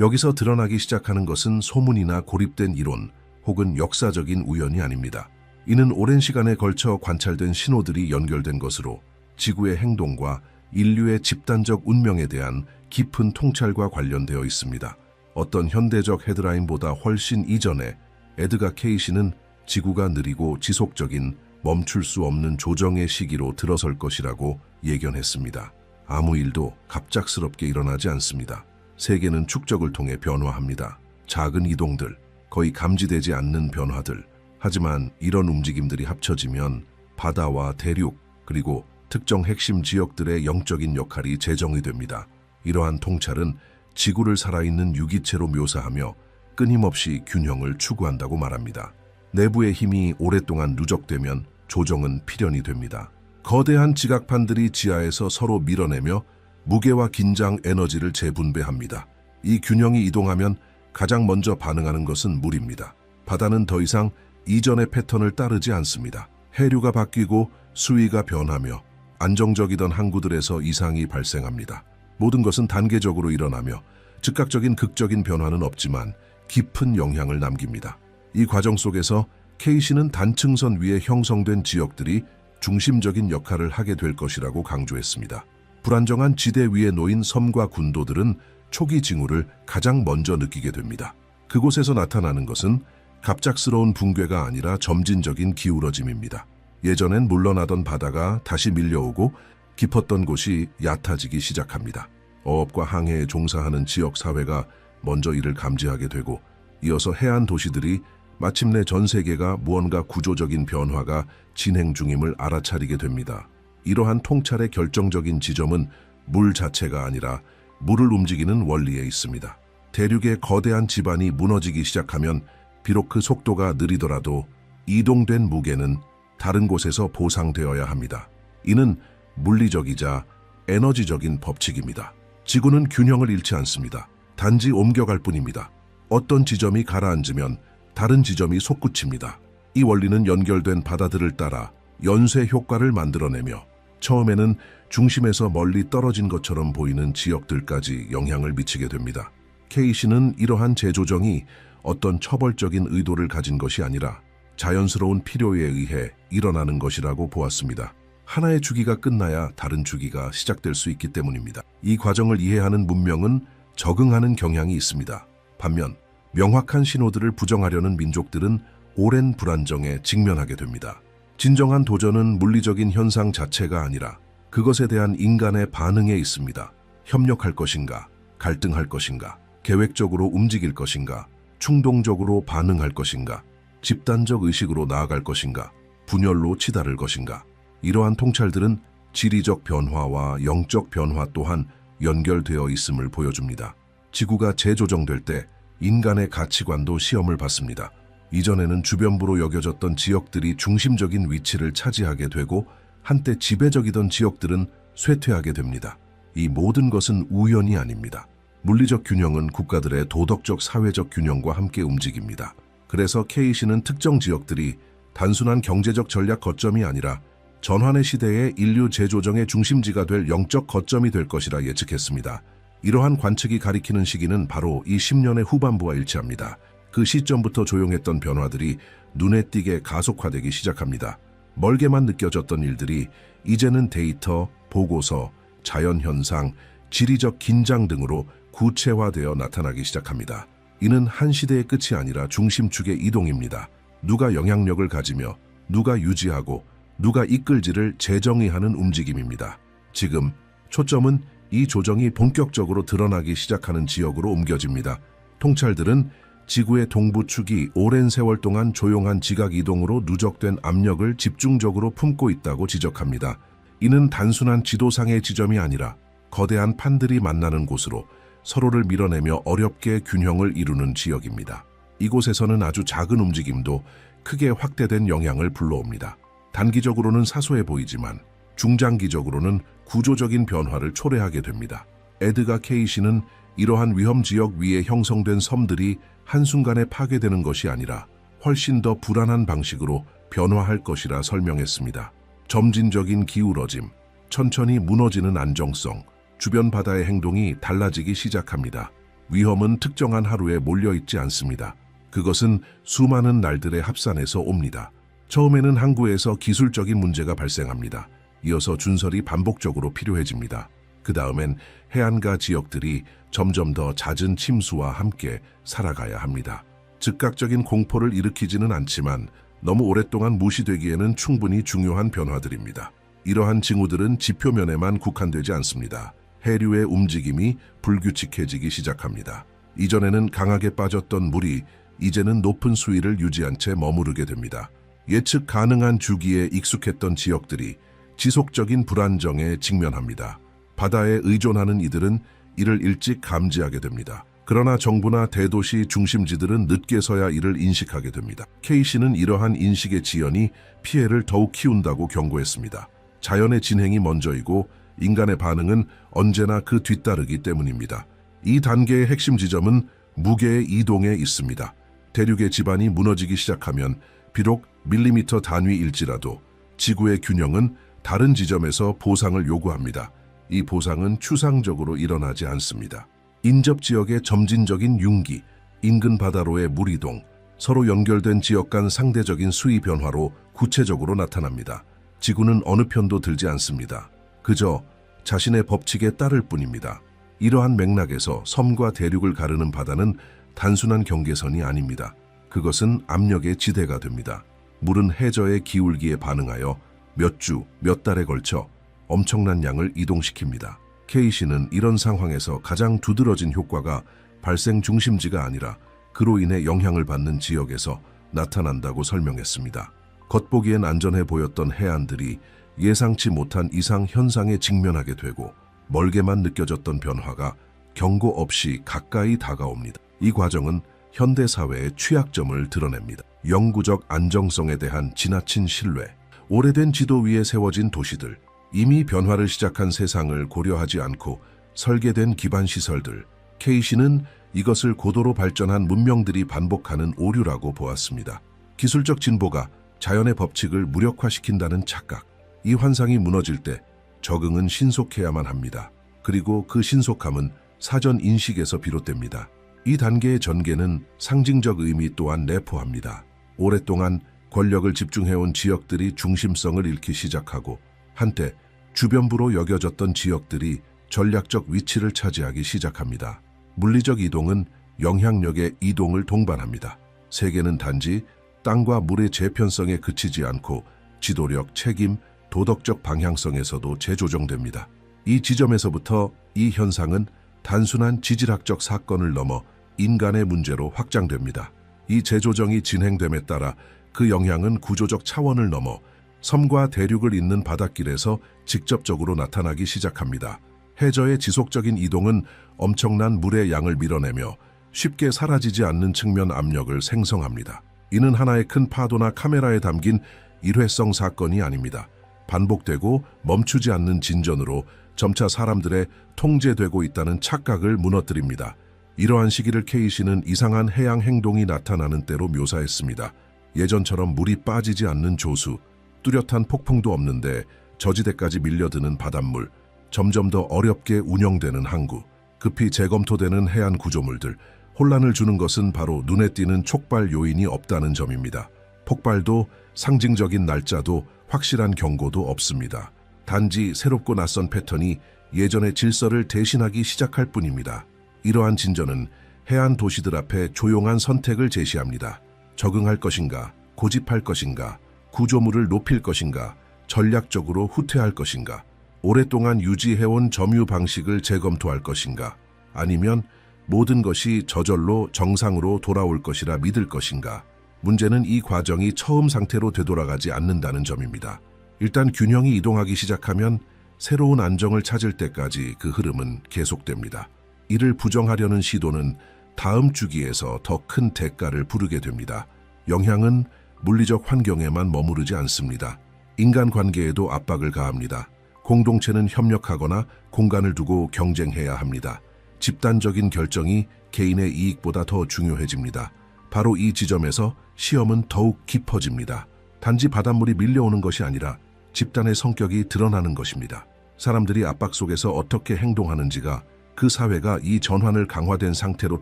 여기서 드러나기 시작하는 것은 소문이나 고립된 이론 혹은 역사적인 우연이 아닙니다. 이는 오랜 시간에 걸쳐 관찰된 신호들이 연결된 것으로 지구의 행동과 인류의 집단적 운명에 대한 깊은 통찰과 관련되어 있습니다. 어떤 현대적 헤드라인보다 훨씬 이전에 에드가 케이시는 지구가 느리고 지속적인 멈출 수 없는 조정의 시기로 들어설 것이라고 예견했습니다. 아무 일도 갑작스럽게 일어나지 않습니다. 세계는 축적을 통해 변화합니다. 작은 이동들, 거의 감지되지 않는 변화들. 하지만 이런 움직임들이 합쳐지면 바다와 대륙, 그리고 특정 핵심 지역들의 영적인 역할이 재정이 됩니다. 이러한 통찰은 지구를 살아있는 유기체로 묘사하며 끊임없이 균형을 추구한다고 말합니다. 내부의 힘이 오랫동안 누적되면 조정은 필연이 됩니다. 거대한 지각판들이 지하에서 서로 밀어내며 무게와 긴장 에너지를 재분배합니다. 이 균형이 이동하면 가장 먼저 반응하는 것은 물입니다. 바다는 더 이상 이전의 패턴을 따르지 않습니다. 해류가 바뀌고 수위가 변하며 안정적이던 항구들에서 이상이 발생합니다. 모든 것은 단계적으로 일어나며 즉각적인 극적인 변화는 없지만 깊은 영향을 남깁니다. 이 과정 속에서 케이시는 단층선 위에 형성된 지역들이 중심적인 역할을 하게 될 것이라고 강조했습니다. 불안정한 지대 위에 놓인 섬과 군도들은 초기 징후를 가장 먼저 느끼게 됩니다. 그곳에서 나타나는 것은 갑작스러운 붕괴가 아니라 점진적인 기울어짐입니다. 예전엔 물러나던 바다가 다시 밀려오고 깊었던 곳이 얕아지기 시작합니다. 어업과 항해에 종사하는 지역 사회가 먼저 이를 감지하게 되고 이어서 해안 도시들이 마침내 전 세계가 무언가 구조적인 변화가 진행 중임을 알아차리게 됩니다. 이러한 통찰의 결정적인 지점은 물 자체가 아니라 물을 움직이는 원리에 있습니다. 대륙의 거대한 지반이 무너지기 시작하면 비록 그 속도가 느리더라도 이동된 무게는 다른 곳에서 보상되어야 합니다. 이는 물리적이자 에너지적인 법칙입니다. 지구는 균형을 잃지 않습니다. 단지 옮겨갈 뿐입니다. 어떤 지점이 가라앉으면 다른 지점이 솟구칩니다. 이 원리는 연결된 바다들을 따라 연쇄 효과를 만들어내며 처음에는 중심에서 멀리 떨어진 것처럼 보이는 지역들까지 영향을 미치게 됩니다. 케이시는 이러한 재조정이 어떤 처벌적인 의도를 가진 것이 아니라 자연스러운 필요에 의해 일어나는 것이라고 보았습니다. 하나의 주기가 끝나야 다른 주기가 시작될 수 있기 때문입니다. 이 과정을 이해하는 문명은 적응하는 경향이 있습니다. 반면 명확한 신호들을 부정하려는 민족들은 오랜 불안정에 직면하게 됩니다. 진정한 도전은 물리적인 현상 자체가 아니라 그것에 대한 인간의 반응에 있습니다. 협력할 것인가, 갈등할 것인가, 계획적으로 움직일 것인가, 충동적으로 반응할 것인가, 집단적 의식으로 나아갈 것인가, 분열로 치달을 것인가. 이러한 통찰들은 지리적 변화와 영적 변화 또한 연결되어 있음을 보여줍니다. 지구가 재조정될 때 인간의 가치관도 시험을 받습니다. 이전에는 주변부로 여겨졌던 지역들이 중심적인 위치를 차지하게 되고 한때 지배적이던 지역들은 쇠퇴하게 됩니다. 이 모든 것은 우연이 아닙니다. 물리적 균형은 국가들의 도덕적 사회적 균형과 함께 움직입니다. 그래서 케이시는 특정 지역들이 단순한 경제적 전략 거점이 아니라 전환의 시대의 인류 재조정의 중심지가 될 영적 거점이 될 것이라 예측했습니다. 이러한 관측이 가리키는 시기는 바로 이 10년의 후반부와 일치합니다. 그 시점부터 조용했던 변화들이 눈에 띄게 가속화되기 시작합니다. 멀게만 느껴졌던 일들이 이제는 데이터, 보고서, 자연현상, 지리적 긴장 등으로 구체화되어 나타나기 시작합니다. 이는 한 시대의 끝이 아니라 중심축의 이동입니다. 누가 영향력을 가지며 누가 유지하고 누가 이끌지를 재정의하는 움직임입니다. 지금 초점은 이 조정이 본격적으로 드러나기 시작하는 지역으로 옮겨집니다. 통찰들은 지구의 동부축이 오랜 세월 동안 조용한 지각 이동으로 누적된 압력을 집중적으로 품고 있다고 지적합니다. 이는 단순한 지도상의 지점이 아니라 거대한 판들이 만나는 곳으로 서로를 밀어내며 어렵게 균형을 이루는 지역입니다. 이곳에서는 아주 작은 움직임도 크게 확대된 영향을 불러옵니다. 단기적으로는 사소해 보이지만 중장기적으로는 구조적인 변화를 초래하게 됩니다. 에드가 케이시는 이러한 위험 지역 위에 형성된 섬들이 한순간에 파괴되는 것이 아니라 훨씬 더 불안한 방식으로 변화할 것이라 설명했습니다. 점진적인 기울어짐, 천천히 무너지는 안정성, 주변 바다의 행동이 달라지기 시작합니다. 위험은 특정한 하루에 몰려있지 않습니다. 그것은 수많은 날들의 합산에서 옵니다. 처음에는 항구에서 기술적인 문제가 발생합니다. 이어서 준설이 반복적으로 필요해집니다. 그 다음엔 해안가 지역들이 점점 더 잦은 침수와 함께 살아가야 합니다. 즉각적인 공포를 일으키지는 않지만 너무 오랫동안 무시되기에는 충분히 중요한 변화들입니다. 이러한 징후들은 지표면에만 국한되지 않습니다. 해류의 움직임이 불규칙해지기 시작합니다. 이전에는 강하게 빠졌던 물이 이제는 높은 수위를 유지한 채 머무르게 됩니다. 예측 가능한 주기에 익숙했던 지역들이 지속적인 불안정에 직면합니다. 바다에 의존하는 이들은 이를 일찍 감지하게 됩니다. 그러나 정부나 대도시 중심지들은 늦게서야 이를 인식하게 됩니다. K씨는 이러한 인식의 지연이 피해를 더욱 키운다고 경고했습니다. 자연의 진행이 먼저이고 인간의 반응은 언제나 그 뒤따르기 때문입니다. 이 단계의 핵심 지점은 무게의 이동에 있습니다. 대륙의 지반이 무너지기 시작하면 비록 밀리미터 단위일지라도 지구의 균형은 다른 지점에서 보상을 요구합니다. 이 보상은 추상적으로 일어나지 않습니다. 인접 지역의 점진적인 융기, 인근 바다로의 물이동, 서로 연결된 지역 간 상대적인 수위 변화로 구체적으로 나타납니다. 지구는 어느 편도 들지 않습니다. 그저 자신의 법칙에 따를 뿐입니다. 이러한 맥락에서 섬과 대륙을 가르는 바다는 단순한 경계선이 아닙니다. 그것은 압력의 지대가 됩니다. 물은 해저의 기울기에 반응하여 몇 주, 몇 달에 걸쳐 엄청난 양을 이동시킵니다. K씨는 이런 상황에서 가장 두드러진 효과가 발생 중심지가 아니라 그로 인해 영향을 받는 지역에서 나타난다고 설명했습니다. 겉보기엔 안전해 보였던 해안들이 예상치 못한 이상 현상에 직면하게 되고 멀게만 느껴졌던 변화가 경고 없이 가까이 다가옵니다. 이 과정은 현대사회의 취약점을 드러냅니다. 영구적 안정성에 대한 지나친 신뢰, 오래된 지도 위에 세워진 도시들, 이미 변화를 시작한 세상을 고려하지 않고 설계된 기반시설들, K씨는 이것을 고도로 발전한 문명들이 반복하는 오류라고 보았습니다. 기술적 진보가 자연의 법칙을 무력화시킨다는 착각, 이 환상이 무너질 때 적응은 신속해야만 합니다. 그리고 그 신속함은 사전 인식에서 비롯됩니다. 이 단계의 전개는 상징적 의미 또한 내포합니다. 오랫동안 권력을 집중해온 지역들이 중심성을 잃기 시작하고 한때 주변부로 여겨졌던 지역들이 전략적 위치를 차지하기 시작합니다. 물리적 이동은 영향력의 이동을 동반합니다. 세계는 단지 땅과 물의 재편성에 그치지 않고 지도력, 책임, 도덕적 방향성에서도 재조정됩니다. 이 지점에서부터 이 현상은 단순한 지질학적 사건을 넘어 인간의 문제로 확장됩니다. 이 재조정이 진행됨에 따라 그 영향은 구조적 차원을 넘어 섬과 대륙을 잇는 바닷길에서 직접적으로 나타나기 시작합니다. 해저의 지속적인 이동은 엄청난 물의 양을 밀어내며 쉽게 사라지지 않는 측면 압력을 생성합니다. 이는 하나의 큰 파도나 카메라에 담긴 일회성 사건이 아닙니다. 반복되고 멈추지 않는 진전으로 점차 사람들의 통제되고 있다는 착각을 무너뜨립니다. 이러한 시기를 K씨는 이상한 해양 행동이 나타나는 때로 묘사했습니다. 예전처럼 물이 빠지지 않는 조수, 뚜렷한 폭풍도 없는데 저지대까지 밀려드는 바닷물, 점점 더 어렵게 운영되는 항구, 급히 재검토되는 해안 구조물들, 혼란을 주는 것은 바로 눈에 띄는 촉발 요인이 없다는 점입니다. 폭발도 상징적인 날짜도 확실한 경고도 없습니다. 단지 새롭고 낯선 패턴이 예전의 질서를 대신하기 시작할 뿐입니다. 이러한 진전은 해안 도시들 앞에 조용한 선택을 제시합니다. 적응할 것인가, 고집할 것인가, 구조물을 높일 것인가, 전략적으로 후퇴할 것인가, 오랫동안 유지해온 점유 방식을 재검토할 것인가, 아니면 모든 것이 저절로 정상으로 돌아올 것이라 믿을 것인가. 문제는 이 과정이 처음 상태로 되돌아가지 않는다는 점입니다. 일단 균형이 이동하기 시작하면 새로운 안정을 찾을 때까지 그 흐름은 계속됩니다. 이를 부정하려는 시도는 다음 주기에서 더 큰 대가를 부르게 됩니다. 영향은 물리적 환경에만 머무르지 않습니다. 인간관계에도 압박을 가합니다. 공동체는 협력하거나 공간을 두고 경쟁해야 합니다. 집단적인 결정이 개인의 이익보다 더 중요해집니다. 바로 이 지점에서 시험은 더욱 깊어집니다. 단지 바닷물이 밀려오는 것이 아니라 집단의 성격이 드러나는 것입니다. 사람들이 압박 속에서 어떻게 행동하는지가 그 사회가 이 전환을 강화된 상태로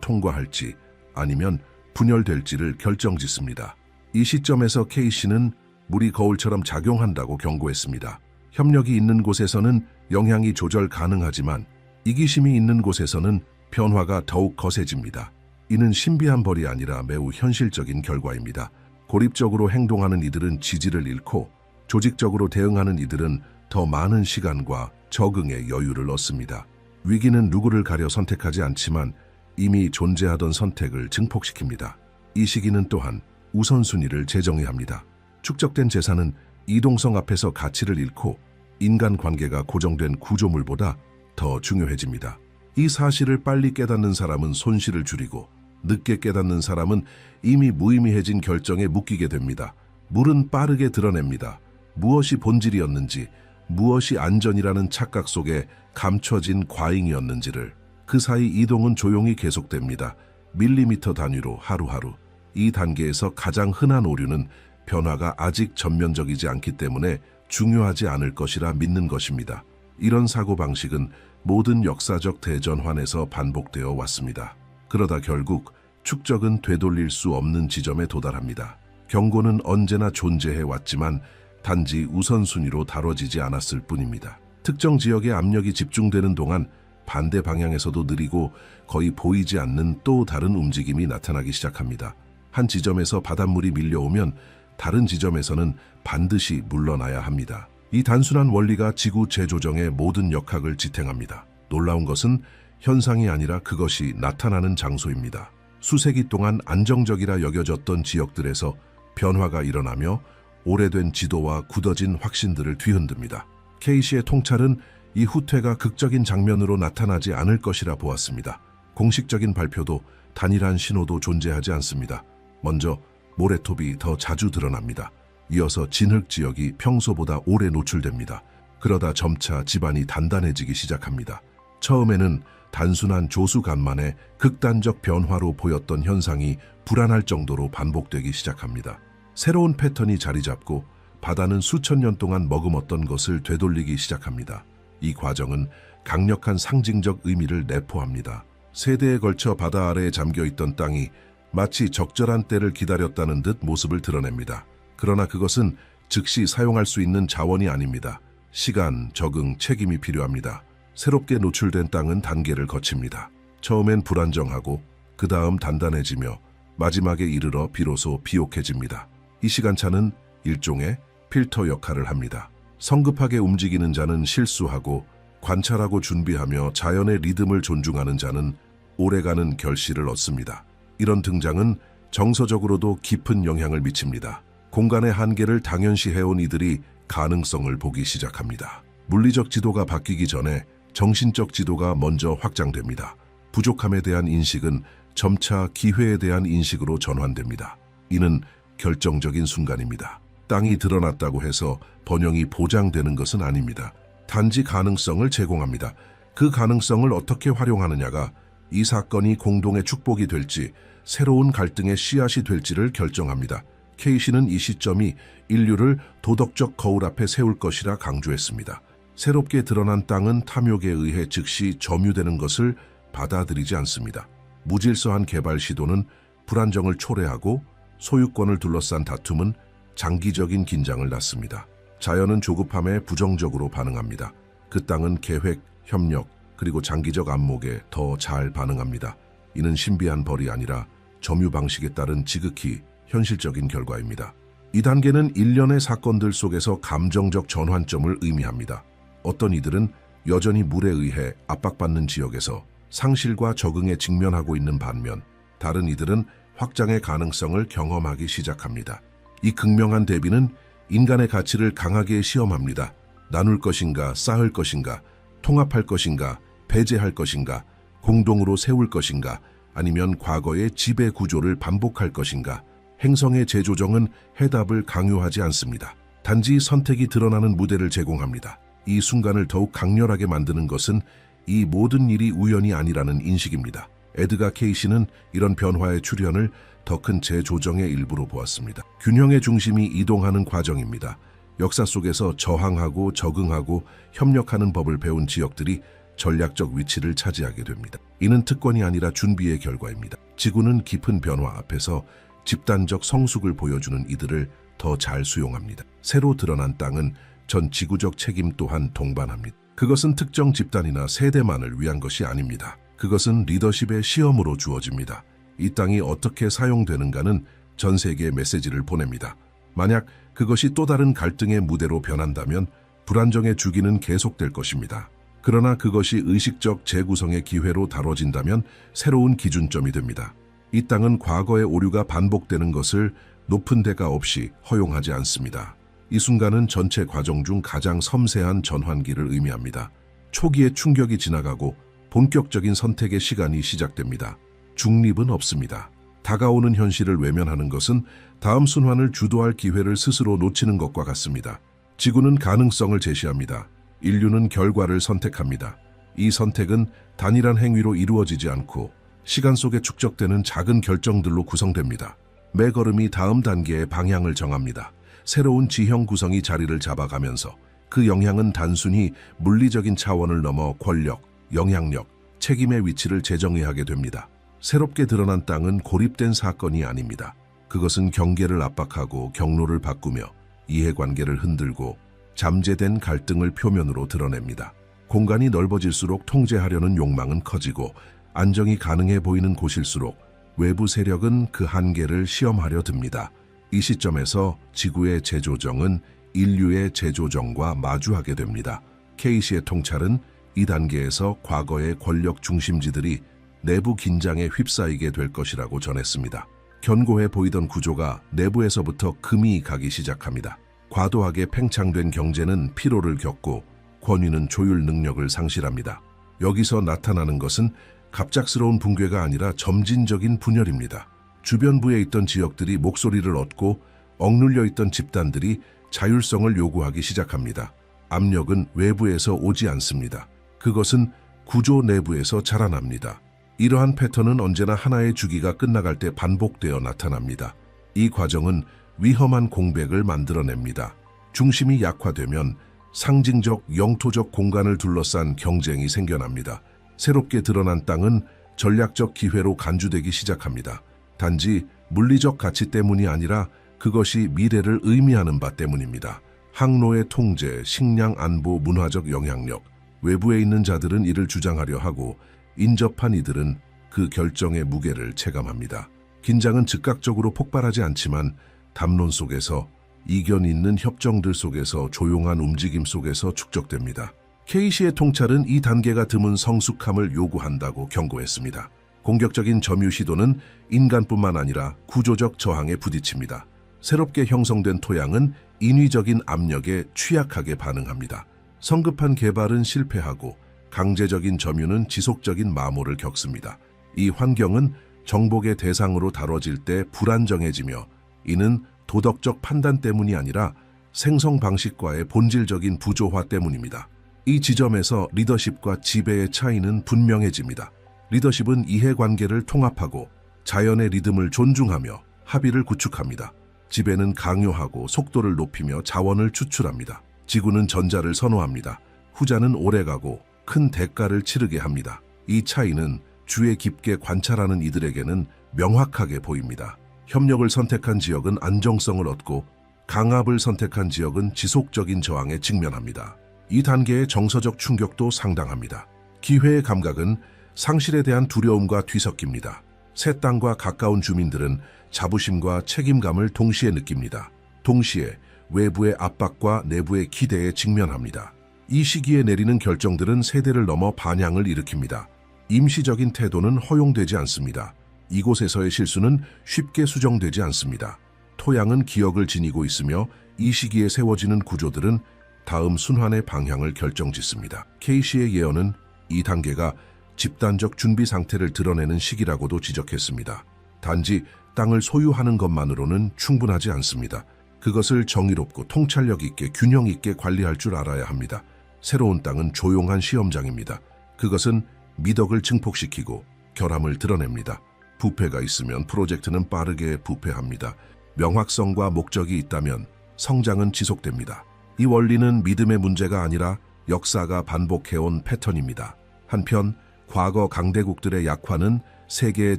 통과할지 아니면 분열될지를 결정짓습니다. 이 시점에서 K씨는 물이 거울처럼 작용한다고 경고했습니다. 협력이 있는 곳에서는 영향이 조절 가능하지만 이기심이 있는 곳에서는 변화가 더욱 거세집니다. 이는 신비한 벌이 아니라 매우 현실적인 결과입니다. 고립적으로 행동하는 이들은 지지를 잃고 조직적으로 대응하는 이들은 더 많은 시간과 적응의 여유를 얻습니다. 위기는 누구를 가려 선택하지 않지만 이미 존재하던 선택을 증폭시킵니다. 이 시기는 또한 우선순위를 재정의합니다. 축적된 재산은 이동성 앞에서 가치를 잃고 인간관계가 고정된 구조물보다 더 중요해집니다. 이 사실을 빨리 깨닫는 사람은 손실을 줄이고 늦게 깨닫는 사람은 이미 무의미해진 결정에 묶이게 됩니다. 물은 빠르게 드러냅니다. 무엇이 본질이었는지, 무엇이 안전이라는 착각 속에 감춰진 과잉이었는지를. 그 사이 이동은 조용히 계속됩니다. 밀리미터 단위로 하루하루. 이 단계에서 가장 흔한 오류는 변화가 아직 전면적이지 않기 때문에 중요하지 않을 것이라 믿는 것입니다. 이런 사고방식은 모든 역사적 대전환에서 반복되어 왔습니다. 그러다 결국 축적은 되돌릴 수 없는 지점에 도달합니다. 경고는 언제나 존재해 왔지만 단지 우선순위로 다뤄지지 않았을 뿐입니다. 특정 지역에 압력이 집중되는 동안 반대 방향에서도 느리고 거의 보이지 않는 또 다른 움직임이 나타나기 시작합니다. 한 지점에서 바닷물이 밀려오면 다른 지점에서는 반드시 물러나야 합니다. 이 단순한 원리가 지구 재조정의 모든 역학을 지탱합니다. 놀라운 것은 현상이 아니라 그것이 나타나는 장소입니다. 수세기 동안 안정적이라 여겨졌던 지역들에서 변화가 일어나며 오래된 지도와 굳어진 확신들을 뒤흔듭니다. K씨의 통찰은 이 후퇴가 극적인 장면으로 나타나지 않을 것이라 보았습니다. 공식적인 발표도 단일한 신호도 존재하지 않습니다. 먼저 모래톱이 더 자주 드러납니다. 이어서 진흙 지역이 평소보다 오래 노출됩니다. 그러다 점차 지반이 단단해지기 시작합니다. 처음에는 단순한 조수간만의 극단적 변화로 보였던 현상이 불안할 정도로 반복되기 시작합니다. 새로운 패턴이 자리 잡고 바다는 수천 년 동안 머금었던 것을 되돌리기 시작합니다. 이 과정은 강력한 상징적 의미를 내포합니다. 세대에 걸쳐 바다 아래에 잠겨있던 땅이 마치 적절한 때를 기다렸다는 듯 모습을 드러냅니다. 그러나 그것은 즉시 사용할 수 있는 자원이 아닙니다. 시간, 적응, 책임이 필요합니다. 새롭게 노출된 땅은 단계를 거칩니다. 처음엔 불안정하고 그 다음 단단해지며 마지막에 이르러 비로소 비옥해집니다. 이 시간차는 일종의 필터 역할을 합니다. 성급하게 움직이는 자는 실수하고 관찰하고 준비하며 자연의 리듬을 존중하는 자는 오래가는 결실을 얻습니다. 이런 등장은 정서적으로도 깊은 영향을 미칩니다. 공간의 한계를 당연시해온 이들이 가능성을 보기 시작합니다. 물리적 지도가 바뀌기 전에 정신적 지도가 먼저 확장됩니다. 부족함에 대한 인식은 점차 기회에 대한 인식으로 전환됩니다. 이는 결정적인 순간입니다. 땅이 드러났다고 해서 번영이 보장되는 것은 아닙니다. 단지 가능성을 제공합니다. 그 가능성을 어떻게 활용하느냐가 이 사건이 공동의 축복이 될지 새로운 갈등의 씨앗이 될지를 결정합니다. K씨는 이 시점이 인류를 도덕적 거울 앞에 세울 것이라 강조했습니다. 새롭게 드러난 땅은 탐욕에 의해 즉시 점유되는 것을 받아들이지 않습니다. 무질서한 개발 시도는 불안정을 초래하고 소유권을 둘러싼 다툼은 장기적인 긴장을 낳습니다. 자연은 조급함에 부정적으로 반응합니다. 그 땅은 계획, 협력, 그리고 장기적 안목에 더 잘 반응합니다. 이는 신비한 벌이 아니라 점유 방식에 따른 지극히 현실적인 결과입니다. 이 단계는 일련의 사건들 속에서 감정적 전환점을 의미합니다. 어떤 이들은 여전히 물에 의해 압박받는 지역에서 상실과 적응에 직면하고 있는 반면 다른 이들은 확장의 가능성을 경험하기 시작합니다. 이 극명한 대비는 인간의 가치를 강하게 시험합니다. 나눌 것인가, 쌓을 것인가, 통합할 것인가, 배제할 것인가, 공동으로 세울 것인가, 아니면 과거의 지배 구조를 반복할 것인가. 행성의 재조정은 해답을 강요하지 않습니다. 단지 선택이 드러나는 무대를 제공합니다. 이 순간을 더욱 강렬하게 만드는 것은 이 모든 일이 우연이 아니라는 인식입니다. 에드가 케이시는 이런 변화의 출현을 더 큰 재조정의 일부로 보았습니다. 균형의 중심이 이동하는 과정입니다. 역사 속에서 저항하고 적응하고 협력하는 법을 배운 지역들이 전략적 위치를 차지하게 됩니다. 이는 특권이 아니라 준비의 결과입니다. 지구는 깊은 변화 앞에서 집단적 성숙을 보여주는 이들을 더 잘 수용합니다. 새로 드러난 땅은 전 지구적 책임 또한 동반합니다. 그것은 특정 집단이나 세대만을 위한 것이 아닙니다. 그것은 리더십의 시험으로 주어집니다. 이 땅이 어떻게 사용되는가는 전 세계에 메시지를 보냅니다. 만약 그것이 또 다른 갈등의 무대로 변한다면 불안정의 주기는 계속될 것입니다. 그러나 그것이 의식적 재구성의 기회로 다뤄진다면 새로운 기준점이 됩니다. 이 땅은 과거의 오류가 반복되는 것을 높은 대가 없이 허용하지 않습니다. 이 순간은 전체 과정 중 가장 섬세한 전환기를 의미합니다. 초기의 충격이 지나가고 본격적인 선택의 시간이 시작됩니다. 중립은 없습니다. 다가오는 현실을 외면하는 것은 다음 순환을 주도할 기회를 스스로 놓치는 것과 같습니다. 지구는 가능성을 제시합니다. 인류는 결과를 선택합니다. 이 선택은 단일한 행위로 이루어지지 않고 시간 속에 축적되는 작은 결정들로 구성됩니다. 매 걸음이 다음 단계의 방향을 정합니다. 새로운 지형 구성이 자리를 잡아가면서 그 영향은 단순히 물리적인 차원을 넘어 권력, 영향력, 책임의 위치를 재정의하게 됩니다. 새롭게 드러난 땅은 고립된 사건이 아닙니다. 그것은 경계를 압박하고 경로를 바꾸며 이해관계를 흔들고 잠재된 갈등을 표면으로 드러냅니다. 공간이 넓어질수록 통제하려는 욕망은 커지고 안정이 가능해 보이는 곳일수록 외부 세력은 그 한계를 시험하려 듭니다. 이 시점에서 지구의 재조정은 인류의 재조정과 마주하게 됩니다. 케이시의 통찰은 이 단계에서 과거의 권력 중심지들이 내부 긴장에 휩싸이게 될 것이라고 전했습니다. 견고해 보이던 구조가 내부에서부터 금이 가기 시작합니다. 과도하게 팽창된 경제는 피로를 겪고 권위는 조율 능력을 상실합니다. 여기서 나타나는 것은 갑작스러운 붕괴가 아니라 점진적인 분열입니다. 주변부에 있던 지역들이 목소리를 얻고 억눌려 있던 집단들이 자율성을 요구하기 시작합니다. 압력은 외부에서 오지 않습니다. 그것은 구조 내부에서 자라납니다. 이러한 패턴은 언제나 하나의 주기가 끝나갈 때 반복되어 나타납니다. 이 과정은 위험한 공백을 만들어냅니다. 중심이 약화되면 상징적 영토적 공간을 둘러싼 경쟁이 생겨납니다. 새롭게 드러난 땅은 전략적 기회로 간주되기 시작합니다. 단지 물리적 가치 때문이 아니라 그것이 미래를 의미하는 바 때문입니다. 항로의 통제, 식량 안보, 문화적 영향력, 외부에 있는 자들은 이를 주장하려 하고 인접한 이들은 그 결정의 무게를 체감합니다. 긴장은 즉각적으로 폭발하지 않지만 담론 속에서 이견 있는 협정들 속에서 조용한 움직임 속에서 축적됩니다. 케이시의 통찰은 이 단계가 드문 성숙함을 요구한다고 경고했습니다. 공격적인 점유 시도는 인간뿐만 아니라 구조적 저항에 부딪힙니다. 새롭게 형성된 토양은 인위적인 압력에 취약하게 반응합니다. 성급한 개발은 실패하고 강제적인 점유는 지속적인 마모를 겪습니다. 이 환경은 정복의 대상으로 다뤄질 때 불안정해지며 이는 도덕적 판단 때문이 아니라 생성 방식과의 본질적인 부조화 때문입니다. 이 지점에서 리더십과 지배의 차이는 분명해집니다. 리더십은 이해관계를 통합하고 자연의 리듬을 존중하며 합의를 구축합니다. 지배는 강요하고 속도를 높이며 자원을 추출합니다. 지구는 전자를 선호합니다. 후자는 오래가고 큰 대가를 치르게 합니다. 이 차이는 주에 깊게 관찰하는 이들에게는 명확하게 보입니다. 협력을 선택한 지역은 안정성을 얻고 강압을 선택한 지역은 지속적인 저항에 직면합니다. 이 단계의 정서적 충격도 상당합니다. 기회의 감각은 상실에 대한 두려움과 뒤섞입니다. 새 땅과 가까운 주민들은 자부심과 책임감을 동시에 느낍니다. 동시에 외부의 압박과 내부의 기대에 직면합니다. 이 시기에 내리는 결정들은 세대를 넘어 반향을 일으킵니다. 임시적인 태도는 허용되지 않습니다. 이곳에서의 실수는 쉽게 수정되지 않습니다. 토양은 기억을 지니고 있으며 이 시기에 세워지는 구조들은 다음 순환의 방향을 결정짓습니다. 케이시의 예언은 이 단계가 집단적 준비 상태를 드러내는 시기라고도 지적했습니다. 단지 땅을 소유하는 것만으로는 충분하지 않습니다. 그것을 정의롭고 통찰력 있게 균형 있게 관리할 줄 알아야 합니다. 새로운 땅은 조용한 시험장입니다. 그것은 미덕을 증폭시키고 결함을 드러냅니다. 부패가 있으면 프로젝트는 빠르게 부패합니다. 명확성과 목적이 있다면 성장은 지속됩니다. 이 원리는 믿음의 문제가 아니라 역사가 반복해온 패턴입니다. 한편 과거 강대국들의 약화는 세계의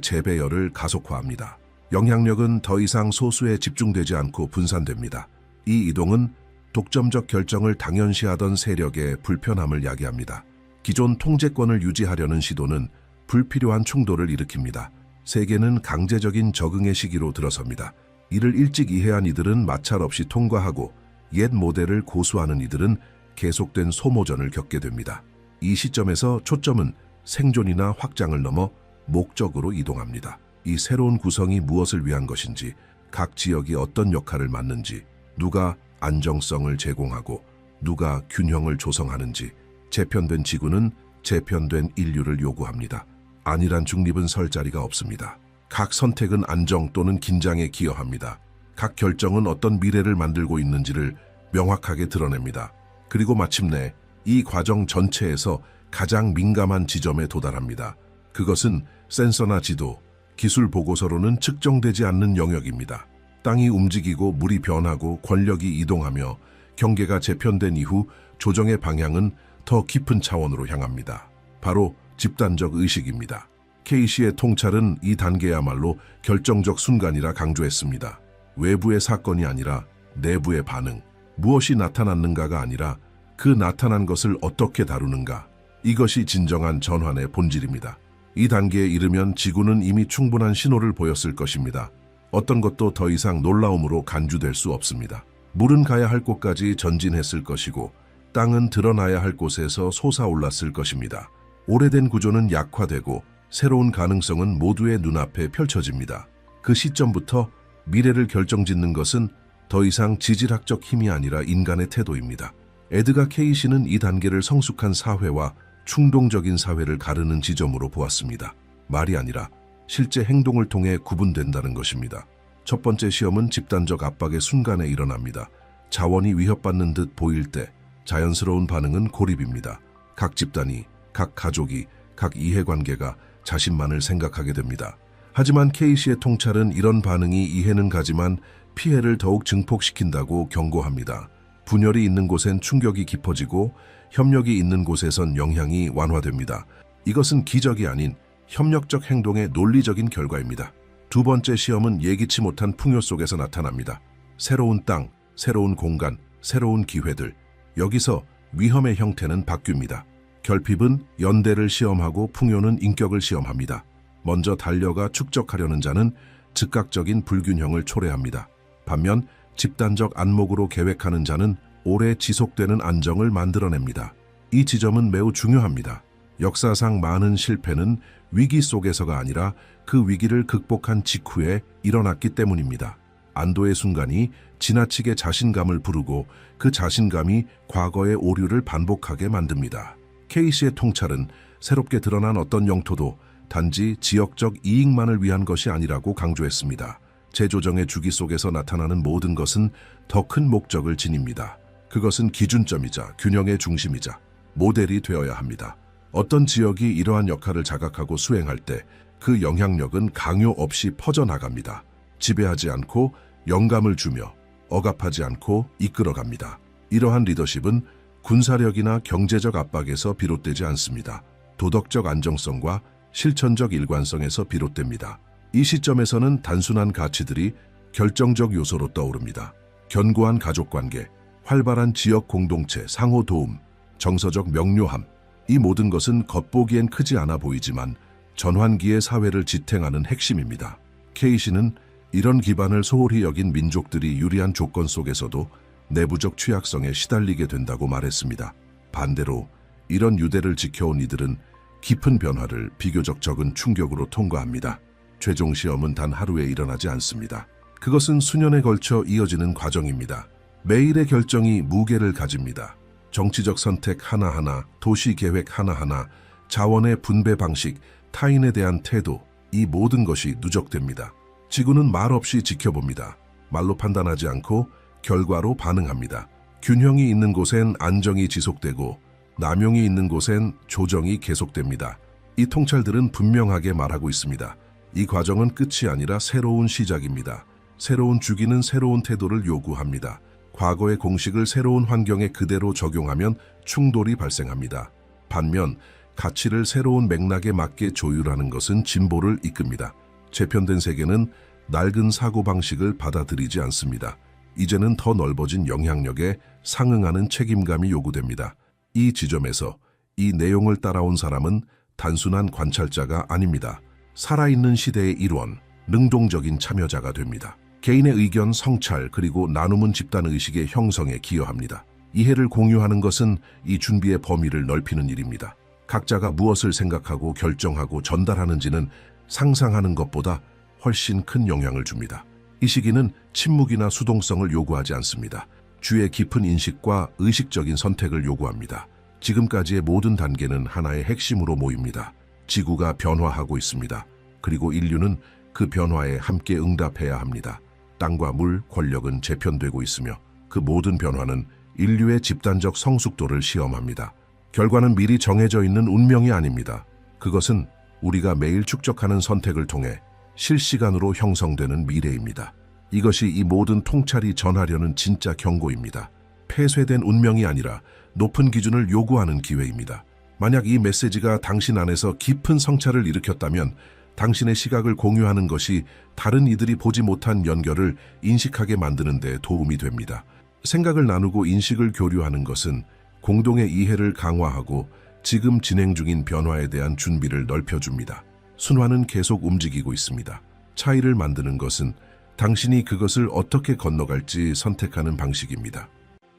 재배열을 가속화합니다. 영향력은 더 이상 소수에 집중되지 않고 분산됩니다. 이 이동은 독점적 결정을 당연시하던 세력의 불편함을 야기합니다. 기존 통제권을 유지하려는 시도는 불필요한 충돌을 일으킵니다. 세계는 강제적인 적응의 시기로 들어섭니다. 이를 일찍 이해한 이들은 마찰 없이 통과하고 옛 모델을 고수하는 이들은 계속된 소모전을 겪게 됩니다. 이 시점에서 초점은 생존이나 확장을 넘어 목적으로 이동합니다. 이 새로운 구성이 무엇을 위한 것인지, 각 지역이 어떤 역할을 맡는지, 누가 안정성을 제공하고 누가 균형을 조성하는지, 재편된 지구는 재편된 인류를 요구합니다. 안일한 중립은 설 자리가 없습니다. 각 선택은 안정 또는 긴장에 기여합니다. 각 결정은 어떤 미래를 만들고 있는지를 명확하게 드러냅니다. 그리고 마침내 이 과정 전체에서 가장 민감한 지점에 도달합니다. 그것은 센서나 지도, 기술 보고서로는 측정되지 않는 영역입니다. 땅이 움직이고 물이 변하고 권력이 이동하며 경계가 재편된 이후 조정의 방향은 더 깊은 차원으로 향합니다. 바로 집단적 의식입니다. 케이시의 통찰은 이 단계야말로 결정적 순간이라 강조했습니다. 외부의 사건이 아니라 내부의 반응, 무엇이 나타났는가가 아니라 그 나타난 것을 어떻게 다루는가, 이것이 진정한 전환의 본질입니다. 이 단계에 이르면 지구는 이미 충분한 신호를 보였을 것입니다. 어떤 것도 더 이상 놀라움으로 간주될 수 없습니다. 물은 가야 할 곳까지 전진했을 것이고 땅은 드러나야 할 곳에서 솟아올랐을 것입니다. 오래된 구조는 약화되고 새로운 가능성은 모두의 눈앞에 펼쳐집니다. 그 시점부터 미래를 결정짓는 것은 더 이상 지질학적 힘이 아니라 인간의 태도입니다. 에드가 케이시는 이 단계를 성숙한 사회와 충동적인 사회를 가르는 지점으로 보았습니다. 말이 아니라 실제 행동을 통해 구분된다는 것입니다. 첫 번째 시험은 집단적 압박의 순간에 일어납니다. 자원이 위협받는 듯 보일 때 자연스러운 반응은 고립입니다. 각 집단이, 각 가족이, 각 이해관계가 자신만을 생각하게 됩니다. 하지만 케이시의 통찰은 이런 반응이 이해는 가지만 피해를 더욱 증폭시킨다고 경고합니다. 분열이 있는 곳엔 충격이 깊어지고 협력이 있는 곳에선 영향이 완화됩니다. 이것은 기적이 아닌 협력적 행동의 논리적인 결과입니다. 두 번째 시험은 예기치 못한 풍요 속에서 나타납니다. 새로운 땅, 새로운 공간, 새로운 기회들. 여기서 위험의 형태는 바뀝니다. 결핍은 연대를 시험하고 풍요는 인격을 시험합니다. 먼저 달려가 축적하려는 자는 즉각적인 불균형을 초래합니다. 반면 집단적 안목으로 계획하는 자는 오래 지속되는 안정을 만들어냅니다. 이 지점은 매우 중요합니다. 역사상 많은 실패는 위기 속에서가 아니라 그 위기를 극복한 직후에 일어났기 때문입니다. 안도의 순간이 지나치게 자신감을 부르고 그 자신감이 과거의 오류를 반복하게 만듭니다. 케이시의 통찰은 새롭게 드러난 어떤 영토도 단지 지역적 이익만을 위한 것이 아니라고 강조했습니다. 재조정의 주기 속에서 나타나는 모든 것은 더 큰 목적을 지닙니다. 그것은 기준점이자 균형의 중심이자 모델이 되어야 합니다. 어떤 지역이 이러한 역할을 자각하고 수행할 때 그 영향력은 강요 없이 퍼져나갑니다. 지배하지 않고 영감을 주며 억압하지 않고 이끌어갑니다. 이러한 리더십은 군사력이나 경제적 압박에서 비롯되지 않습니다. 도덕적 안정성과 실천적 일관성에서 비롯됩니다. 이 시점에서는 단순한 가치들이 결정적 요소로 떠오릅니다. 견고한 가족관계, 활발한 지역 공동체, 상호 도움, 정서적 명료함, 이 모든 것은 겉보기엔 크지 않아 보이지만 전환기의 사회를 지탱하는 핵심입니다. 케이시는 이런 기반을 소홀히 여긴 민족들이 유리한 조건 속에서도 내부적 취약성에 시달리게 된다고 말했습니다. 반대로 이런 유대를 지켜온 이들은 깊은 변화를 비교적 적은 충격으로 통과합니다. 최종 시험은 단 하루에 일어나지 않습니다. 그것은 수년에 걸쳐 이어지는 과정입니다. 매일의 결정이 무게를 가집니다. 정치적 선택 하나하나, 도시 계획 하나하나, 자원의 분배 방식, 타인에 대한 태도, 이 모든 것이 누적됩니다. 지구는 말없이 지켜봅니다. 말로 판단하지 않고 결과로 반응합니다. 균형이 있는 곳엔 안정이 지속되고 남용이 있는 곳엔 조정이 계속됩니다. 이 통찰들은 분명하게 말하고 있습니다. 이 과정은 끝이 아니라 새로운 시작입니다. 새로운 주기는 새로운 태도를 요구합니다. 과거의 공식을 새로운 환경에 그대로 적용하면 충돌이 발생합니다. 반면 가치를 새로운 맥락에 맞게 조율하는 것은 진보를 이끕니다. 재편된 세계는 낡은 사고방식을 받아들이지 않습니다. 이제는 더 넓어진 영향력에 상응하는 책임감이 요구됩니다. 이 지점에서 이 내용을 따라온 사람은 단순한 관찰자가 아닙니다. 살아있는 시대의 일원, 능동적인 참여자가 됩니다. 개인의 의견, 성찰, 그리고 나눔은 집단의식의 형성에 기여합니다. 이해를 공유하는 것은 이 준비의 범위를 넓히는 일입니다. 각자가 무엇을 생각하고 결정하고 전달하는지는 상상하는 것보다 훨씬 큰 영향을 줍니다. 이 시기는 침묵이나 수동성을 요구하지 않습니다. 주의 깊은 인식과 의식적인 선택을 요구합니다. 지금까지의 모든 단계는 하나의 핵심으로 모입니다. 지구가 변화하고 있습니다. 그리고 인류는 그 변화에 함께 응답해야 합니다. 땅과 물, 권력은 재편되고 있으며 그 모든 변화는 인류의 집단적 성숙도를 시험합니다. 결과는 미리 정해져 있는 운명이 아닙니다. 그것은 우리가 매일 축적하는 선택을 통해 실시간으로 형성되는 미래입니다. 이것이 이 모든 통찰이 전하려는 진짜 경고입니다. 폐쇄된 운명이 아니라 높은 기준을 요구하는 기회입니다. 만약 이 메시지가 당신 안에서 깊은 성찰을 일으켰다면 당신의 시각을 공유하는 것이 다른 이들이 보지 못한 연결을 인식하게 만드는 데 도움이 됩니다. 생각을 나누고 인식을 교류하는 것은 공동의 이해를 강화하고 지금 진행 중인 변화에 대한 준비를 넓혀줍니다. 순환은 계속 움직이고 있습니다. 차이를 만드는 것은 당신이 그것을 어떻게 건너갈지 선택하는 방식입니다.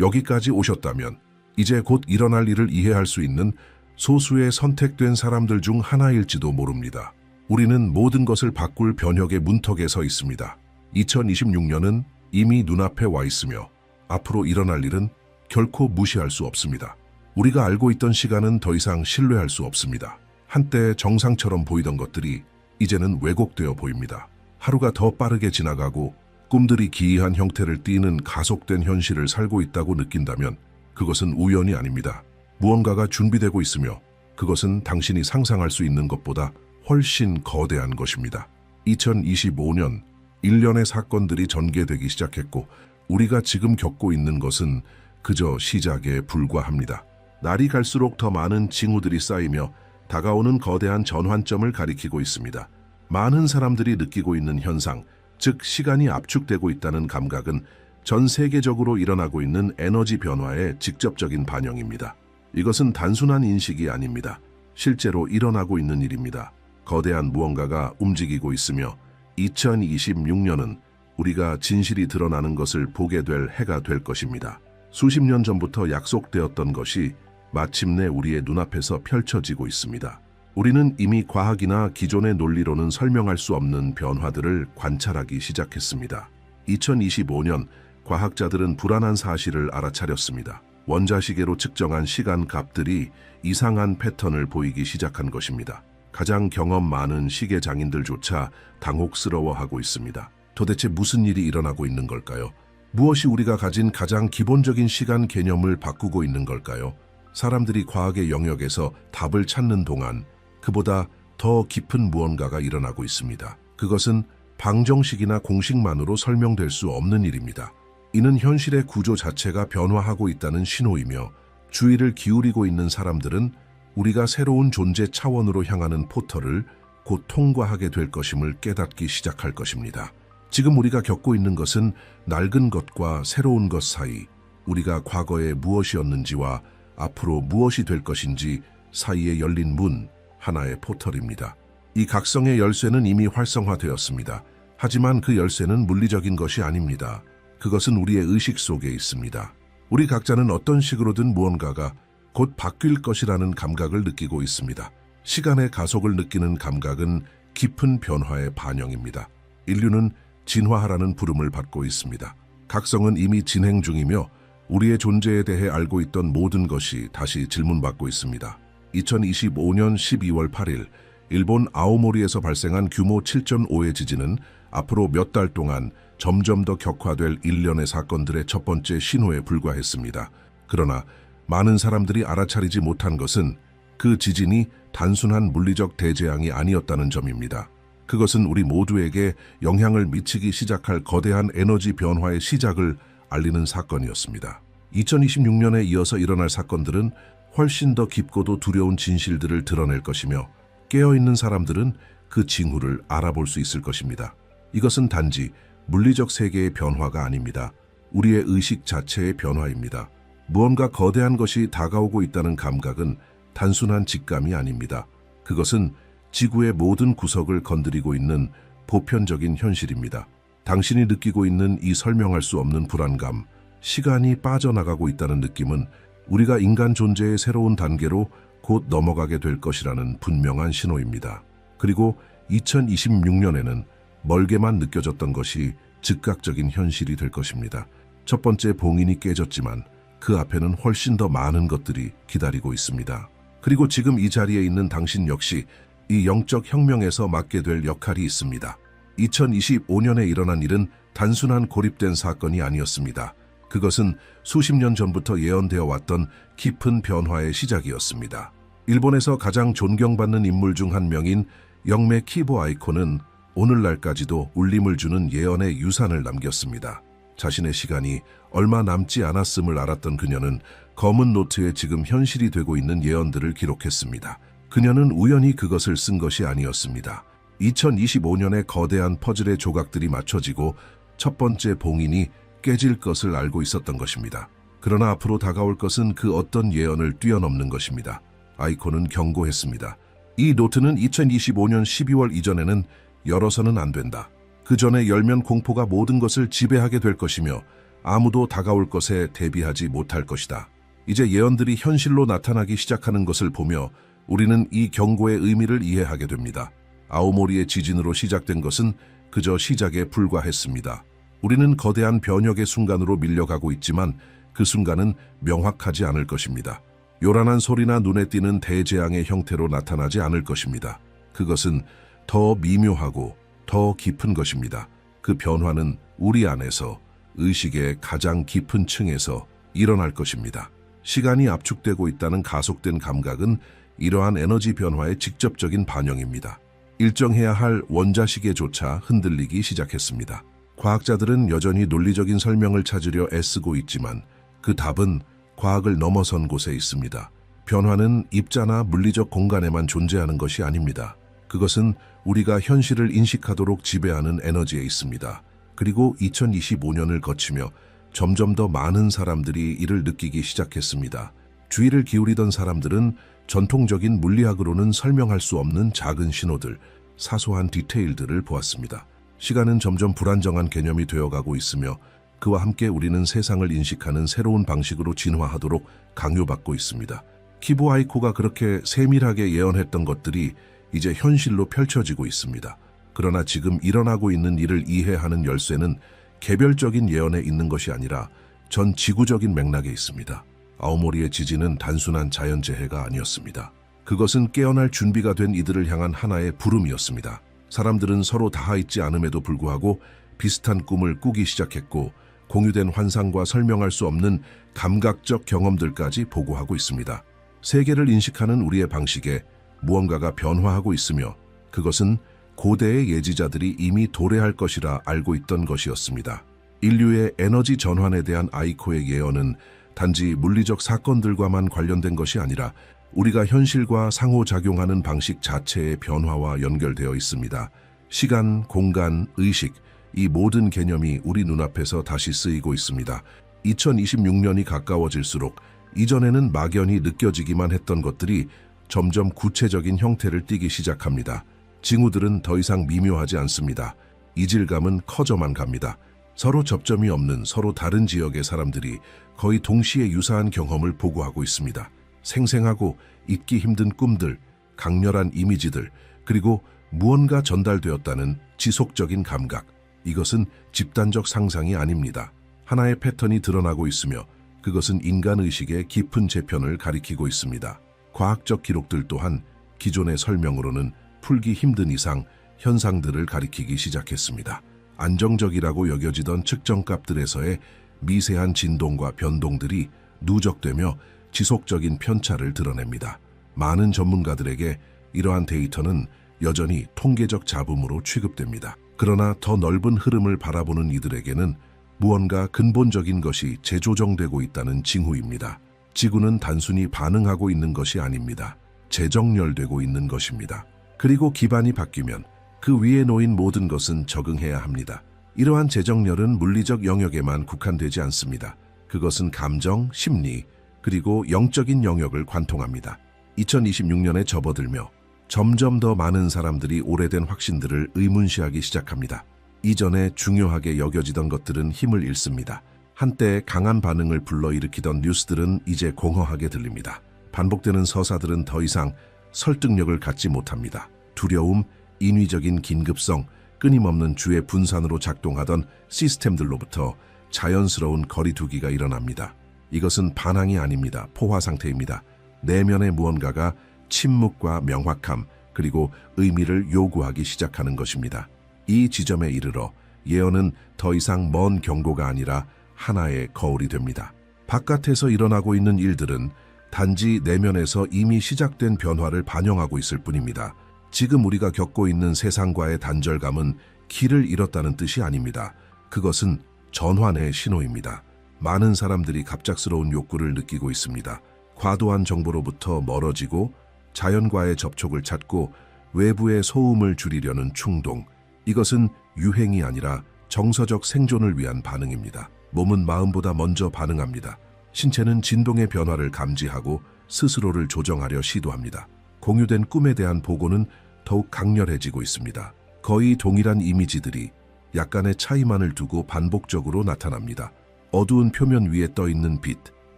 여기까지 오셨다면 이제 곧 일어날 일을 이해할 수 있는 소수의 선택된 사람들 중 하나일지도 모릅니다. 우리는 모든 것을 바꿀 변혁의 문턱에 서 있습니다. 2026년은 이미 눈앞에 와 있으며 앞으로 일어날 일은 결코 무시할 수 없습니다. 우리가 알고 있던 시간은 더 이상 신뢰할 수 없습니다. 한때 정상처럼 보이던 것들이 이제는 왜곡되어 보입니다. 하루가 더 빠르게 지나가고 꿈들이 기이한 형태를 띠는 가속된 현실을 살고 있다고 느낀다면 그것은 우연이 아닙니다. 무언가가 준비되고 있으며 그것은 당신이 상상할 수 있는 것보다 훨씬 거대한 것입니다. 2025년 일련의 사건들이 전개되기 시작했고 우리가 지금 겪고 있는 것은 그저 시작에 불과합니다. 날이 갈수록 더 많은 징후들이 쌓이며 다가오는 거대한 전환점을 가리키고 있습니다. 많은 사람들이 느끼고 있는 현상, 즉 시간이 압축되고 있다는 감각은 전 세계적으로 일어나고 있는 에너지 변화의 직접적인 반영입니다. 이것은 단순한 인식이 아닙니다. 실제로 일어나고 있는 일입니다. 거대한 무언가가 움직이고 있으며 2026년은 우리가 진실이 드러나는 것을 보게 될 해가 될 것입니다. 수십 년 전부터 약속되었던 것이 마침내 우리의 눈앞에서 펼쳐지고 있습니다. 우리는 이미 과학이나 기존의 논리로는 설명할 수 없는 변화들을 관찰하기 시작했습니다. 2025년 과학자들은 불안한 사실을 알아차렸습니다. 원자시계로 측정한 시간 값들이 이상한 패턴을 보이기 시작한 것입니다. 가장 경험 많은 시계 장인들조차 당혹스러워하고 있습니다. 도대체 무슨 일이 일어나고 있는 걸까요? 무엇이 우리가 가진 가장 기본적인 시간 개념을 바꾸고 있는 걸까요? 사람들이 과학의 영역에서 답을 찾는 동안 그보다 더 깊은 무언가가 일어나고 있습니다. 그것은 방정식이나 공식만으로 설명될 수 없는 일입니다. 이는 현실의 구조 자체가 변화하고 있다는 신호이며 주의를 기울이고 있는 사람들은 우리가 새로운 존재 차원으로 향하는 포털을 곧 통과하게 될 것임을 깨닫기 시작할 것입니다. 지금 우리가 겪고 있는 것은 낡은 것과 새로운 것 사이, 우리가 과거에 무엇이었는지와 앞으로 무엇이 될 것인지 사이에 열린 문, 하나의 포털입니다. 이 각성의 열쇠는 이미 활성화되었습니다. 하지만 그 열쇠는 물리적인 것이 아닙니다. 그것은 우리의 의식 속에 있습니다. 우리 각자는 어떤 식으로든 무언가가 곧 바뀔 것이라는 감각을 느끼고 있습니다. 시간의 가속을 느끼는 감각은 깊은 변화의 반영입니다. 인류는 진화하라는 부름을 받고 있습니다. 각성은 이미 진행 중이며 우리의 존재에 대해 알고 있던 모든 것이 다시 질문받고 있습니다. 2025년 12월 8일 일본 아오모리에서 발생한 규모 7.5의 지진은 앞으로 몇 달 동안 점점 더 격화될 일련의 사건들의 첫 번째 신호에 불과했습니다. 그러나 많은 사람들이 알아차리지 못한 것은 그 지진이 단순한 물리적 대재앙이 아니었다는 점입니다. 그것은 우리 모두에게 영향을 미치기 시작할 거대한 에너지 변화의 시작을 알리는 사건이었습니다. 2026년에 이어서 일어날 사건들은 훨씬 더 깊고도 두려운 진실들을 드러낼 것이며 깨어있는 사람들은 그 징후를 알아볼 수 있을 것입니다. 이것은 단지 물리적 세계의 변화가 아닙니다. 우리의 의식 자체의 변화입니다. 무언가 거대한 것이 다가오고 있다는 감각은 단순한 직감이 아닙니다. 그것은 지구의 모든 구석을 건드리고 있는 보편적인 현실입니다. 당신이 느끼고 있는 이 설명할 수 없는 불안감, 시간이 빠져나가고 있다는 느낌은 우리가 인간 존재의 새로운 단계로 곧 넘어가게 될 것이라는 분명한 신호입니다. 그리고 2026년에는 멀게만 느껴졌던 것이 즉각적인 현실이 될 것입니다. 첫 번째 봉인이 깨졌지만 그 앞에는 훨씬 더 많은 것들이 기다리고 있습니다. 그리고 지금 이 자리에 있는 당신 역시 이 영적 혁명에서 맡게 될 역할이 있습니다. 2025년에 일어난 일은 단순한 고립된 사건이 아니었습니다. 그것은 수십 년 전부터 예언되어 왔던 깊은 변화의 시작이었습니다. 일본에서 가장 존경받는 인물 중 한 명인 영매 키보 아이코는 오늘날까지도 울림을 주는 예언의 유산을 남겼습니다. 자신의 시간이 얼마 남지 않았음을 알았던 그녀는 검은 노트에 지금 현실이 되고 있는 예언들을 기록했습니다. 그녀는 우연히 그것을 쓴 것이 아니었습니다. 2025년에 거대한 퍼즐의 조각들이 맞춰지고 첫 번째 봉인이 깨질 것을 알고 있었던 것입니다. 그러나 앞으로 다가올 것은 그 어떤 예언을 뛰어넘는 것입니다. 아이콘은 경고했습니다. 이 노트는 2025년 12월 이전에는 열어서는 안 된다. 그 전에 열면 공포가 모든 것을 지배하게 될 것이며 아무도 다가올 것에 대비하지 못할 것이다. 이제 예언들이 현실로 나타나기 시작하는 것을 보며 우리는 이 경고의 의미를 이해하게 됩니다. 아오모리의 지진으로 시작된 것은 그저 시작에 불과했습니다. 우리는 거대한 변혁의 순간으로 밀려가고 있지만 그 순간은 명확하지 않을 것입니다. 요란한 소리나 눈에 띄는 대재앙의 형태로 나타나지 않을 것입니다. 그것은 더 미묘하고 더 깊은 것입니다. 그 변화는 우리 안에서 의식의 가장 깊은 층에서 일어날 것입니다. 시간이 압축되고 있다는 가속된 감각은 이러한 에너지 변화의 직접적인 반영입니다. 일정해야 할 원자시계조차 흔들리기 시작했습니다. 과학자들은 여전히 논리적인 설명을 찾으려 애쓰고 있지만 그 답은 과학을 넘어선 곳에 있습니다. 변화는 입자나 물리적 공간에만 존재하는 것이 아닙니다. 그것은 우리가 현실을 인식하도록 지배하는 에너지에 있습니다. 그리고 2025년을 거치며 점점 더 많은 사람들이 이를 느끼기 시작했습니다. 주의를 기울이던 사람들은 전통적인 물리학으로는 설명할 수 없는 작은 신호들, 사소한 디테일들을 보았습니다. 시간은 점점 불안정한 개념이 되어가고 있으며 그와 함께 우리는 세상을 인식하는 새로운 방식으로 진화하도록 강요받고 있습니다. 키보 아이코가 그렇게 세밀하게 예언했던 것들이 이제 현실로 펼쳐지고 있습니다. 그러나 지금 일어나고 있는 일을 이해하는 열쇠는 개별적인 예언에 있는 것이 아니라 전 지구적인 맥락에 있습니다. 아오모리의 지진은 단순한 자연재해가 아니었습니다. 그것은 깨어날 준비가 된 이들을 향한 하나의 부름이었습니다. 사람들은 서로 닿아있지 않음에도 불구하고 비슷한 꿈을 꾸기 시작했고 공유된 환상과 설명할 수 없는 감각적 경험들까지 보고하고 있습니다. 세계를 인식하는 우리의 방식에 무언가가 변화하고 있으며 그것은 고대의 예지자들이 이미 도래할 것이라 알고 있던 것이었습니다. 인류의 에너지 전환에 대한 아이코의 예언은 단지 물리적 사건들과만 관련된 것이 아니라 우리가 현실과 상호작용하는 방식 자체의 변화와 연결되어 있습니다. 시간, 공간, 의식, 이 모든 개념이 우리 눈앞에서 다시 쓰이고 있습니다. 2026년이 가까워질수록 이전에는 막연히 느껴지기만 했던 것들이 점점 구체적인 형태를 띠기 시작합니다. 징후들은 더 이상 미묘하지 않습니다. 이질감은 커져만 갑니다. 서로 접점이 없는 서로 다른 지역의 사람들이 거의 동시에 유사한 경험을 보고하고 있습니다. 생생하고 잊기 힘든 꿈들, 강렬한 이미지들, 그리고 무언가 전달되었다는 지속적인 감각. 이것은 집단적 상상이 아닙니다. 하나의 패턴이 드러나고 있으며 그것은 인간의식의 깊은 재편을 가리키고 있습니다. 과학적 기록들 또한 기존의 설명으로는 풀기 힘든 이상 현상들을 가리키기 시작했습니다. 안정적이라고 여겨지던 측정값들에서의 미세한 진동과 변동들이 누적되며 지속적인 편차를 드러냅니다. 많은 전문가들에게 이러한 데이터는 여전히 통계적 잡음으로 취급됩니다. 그러나 더 넓은 흐름을 바라보는 이들에게는 무언가 근본적인 것이 재조정되고 있다는 징후입니다. 지구는 단순히 반응하고 있는 것이 아닙니다. 재정렬되고 있는 것입니다. 그리고 기반이 바뀌면 그 위에 놓인 모든 것은 적응해야 합니다. 이러한 재정렬은 물리적 영역에만 국한되지 않습니다. 그것은 감정, 심리, 그리고 영적인 영역을 관통합니다. 2026년에 접어들며 점점 더 많은 사람들이 오래된 확신들을 의문시하기 시작합니다. 이전에 중요하게 여겨지던 것들은 힘을 잃습니다. 한때 강한 반응을 불러일으키던 뉴스들은 이제 공허하게 들립니다. 반복되는 서사들은 더 이상 설득력을 갖지 못합니다. 두려움, 인위적인 긴급성, 끊임없는 주의 분산으로 작동하던 시스템들로부터 자연스러운 거리두기가 일어납니다. 이것은 반항이 아닙니다. 포화 상태입니다. 내면의 무언가가 침묵과 명확함, 그리고 의미를 요구하기 시작하는 것입니다. 이 지점에 이르러 예언은 더 이상 먼 경고가 아니라 하나의 거울이 됩니다. 바깥에서 일어나고 있는 일들은 단지 내면에서 이미 시작된 변화를 반영하고 있을 뿐입니다. 지금 우리가 겪고 있는 세상과의 단절감은 길을 잃었다는 뜻이 아닙니다. 그것은 전환의 신호입니다. 많은 사람들이 갑작스러운 욕구를 느끼고 있습니다. 과도한 정보로부터 멀어지고 자연과의 접촉을 찾고 외부의 소음을 줄이려는 충동. 이것은 유행이 아니라 정서적 생존을 위한 반응입니다. 몸은 마음보다 먼저 반응합니다. 신체는 진동의 변화를 감지하고 스스로를 조정하려 시도합니다. 공유된 꿈에 대한 보고는 더욱 강렬해지고 있습니다. 거의 동일한 이미지들이 약간의 차이만을 두고 반복적으로 나타납니다. 어두운 표면 위에 떠있는 빛,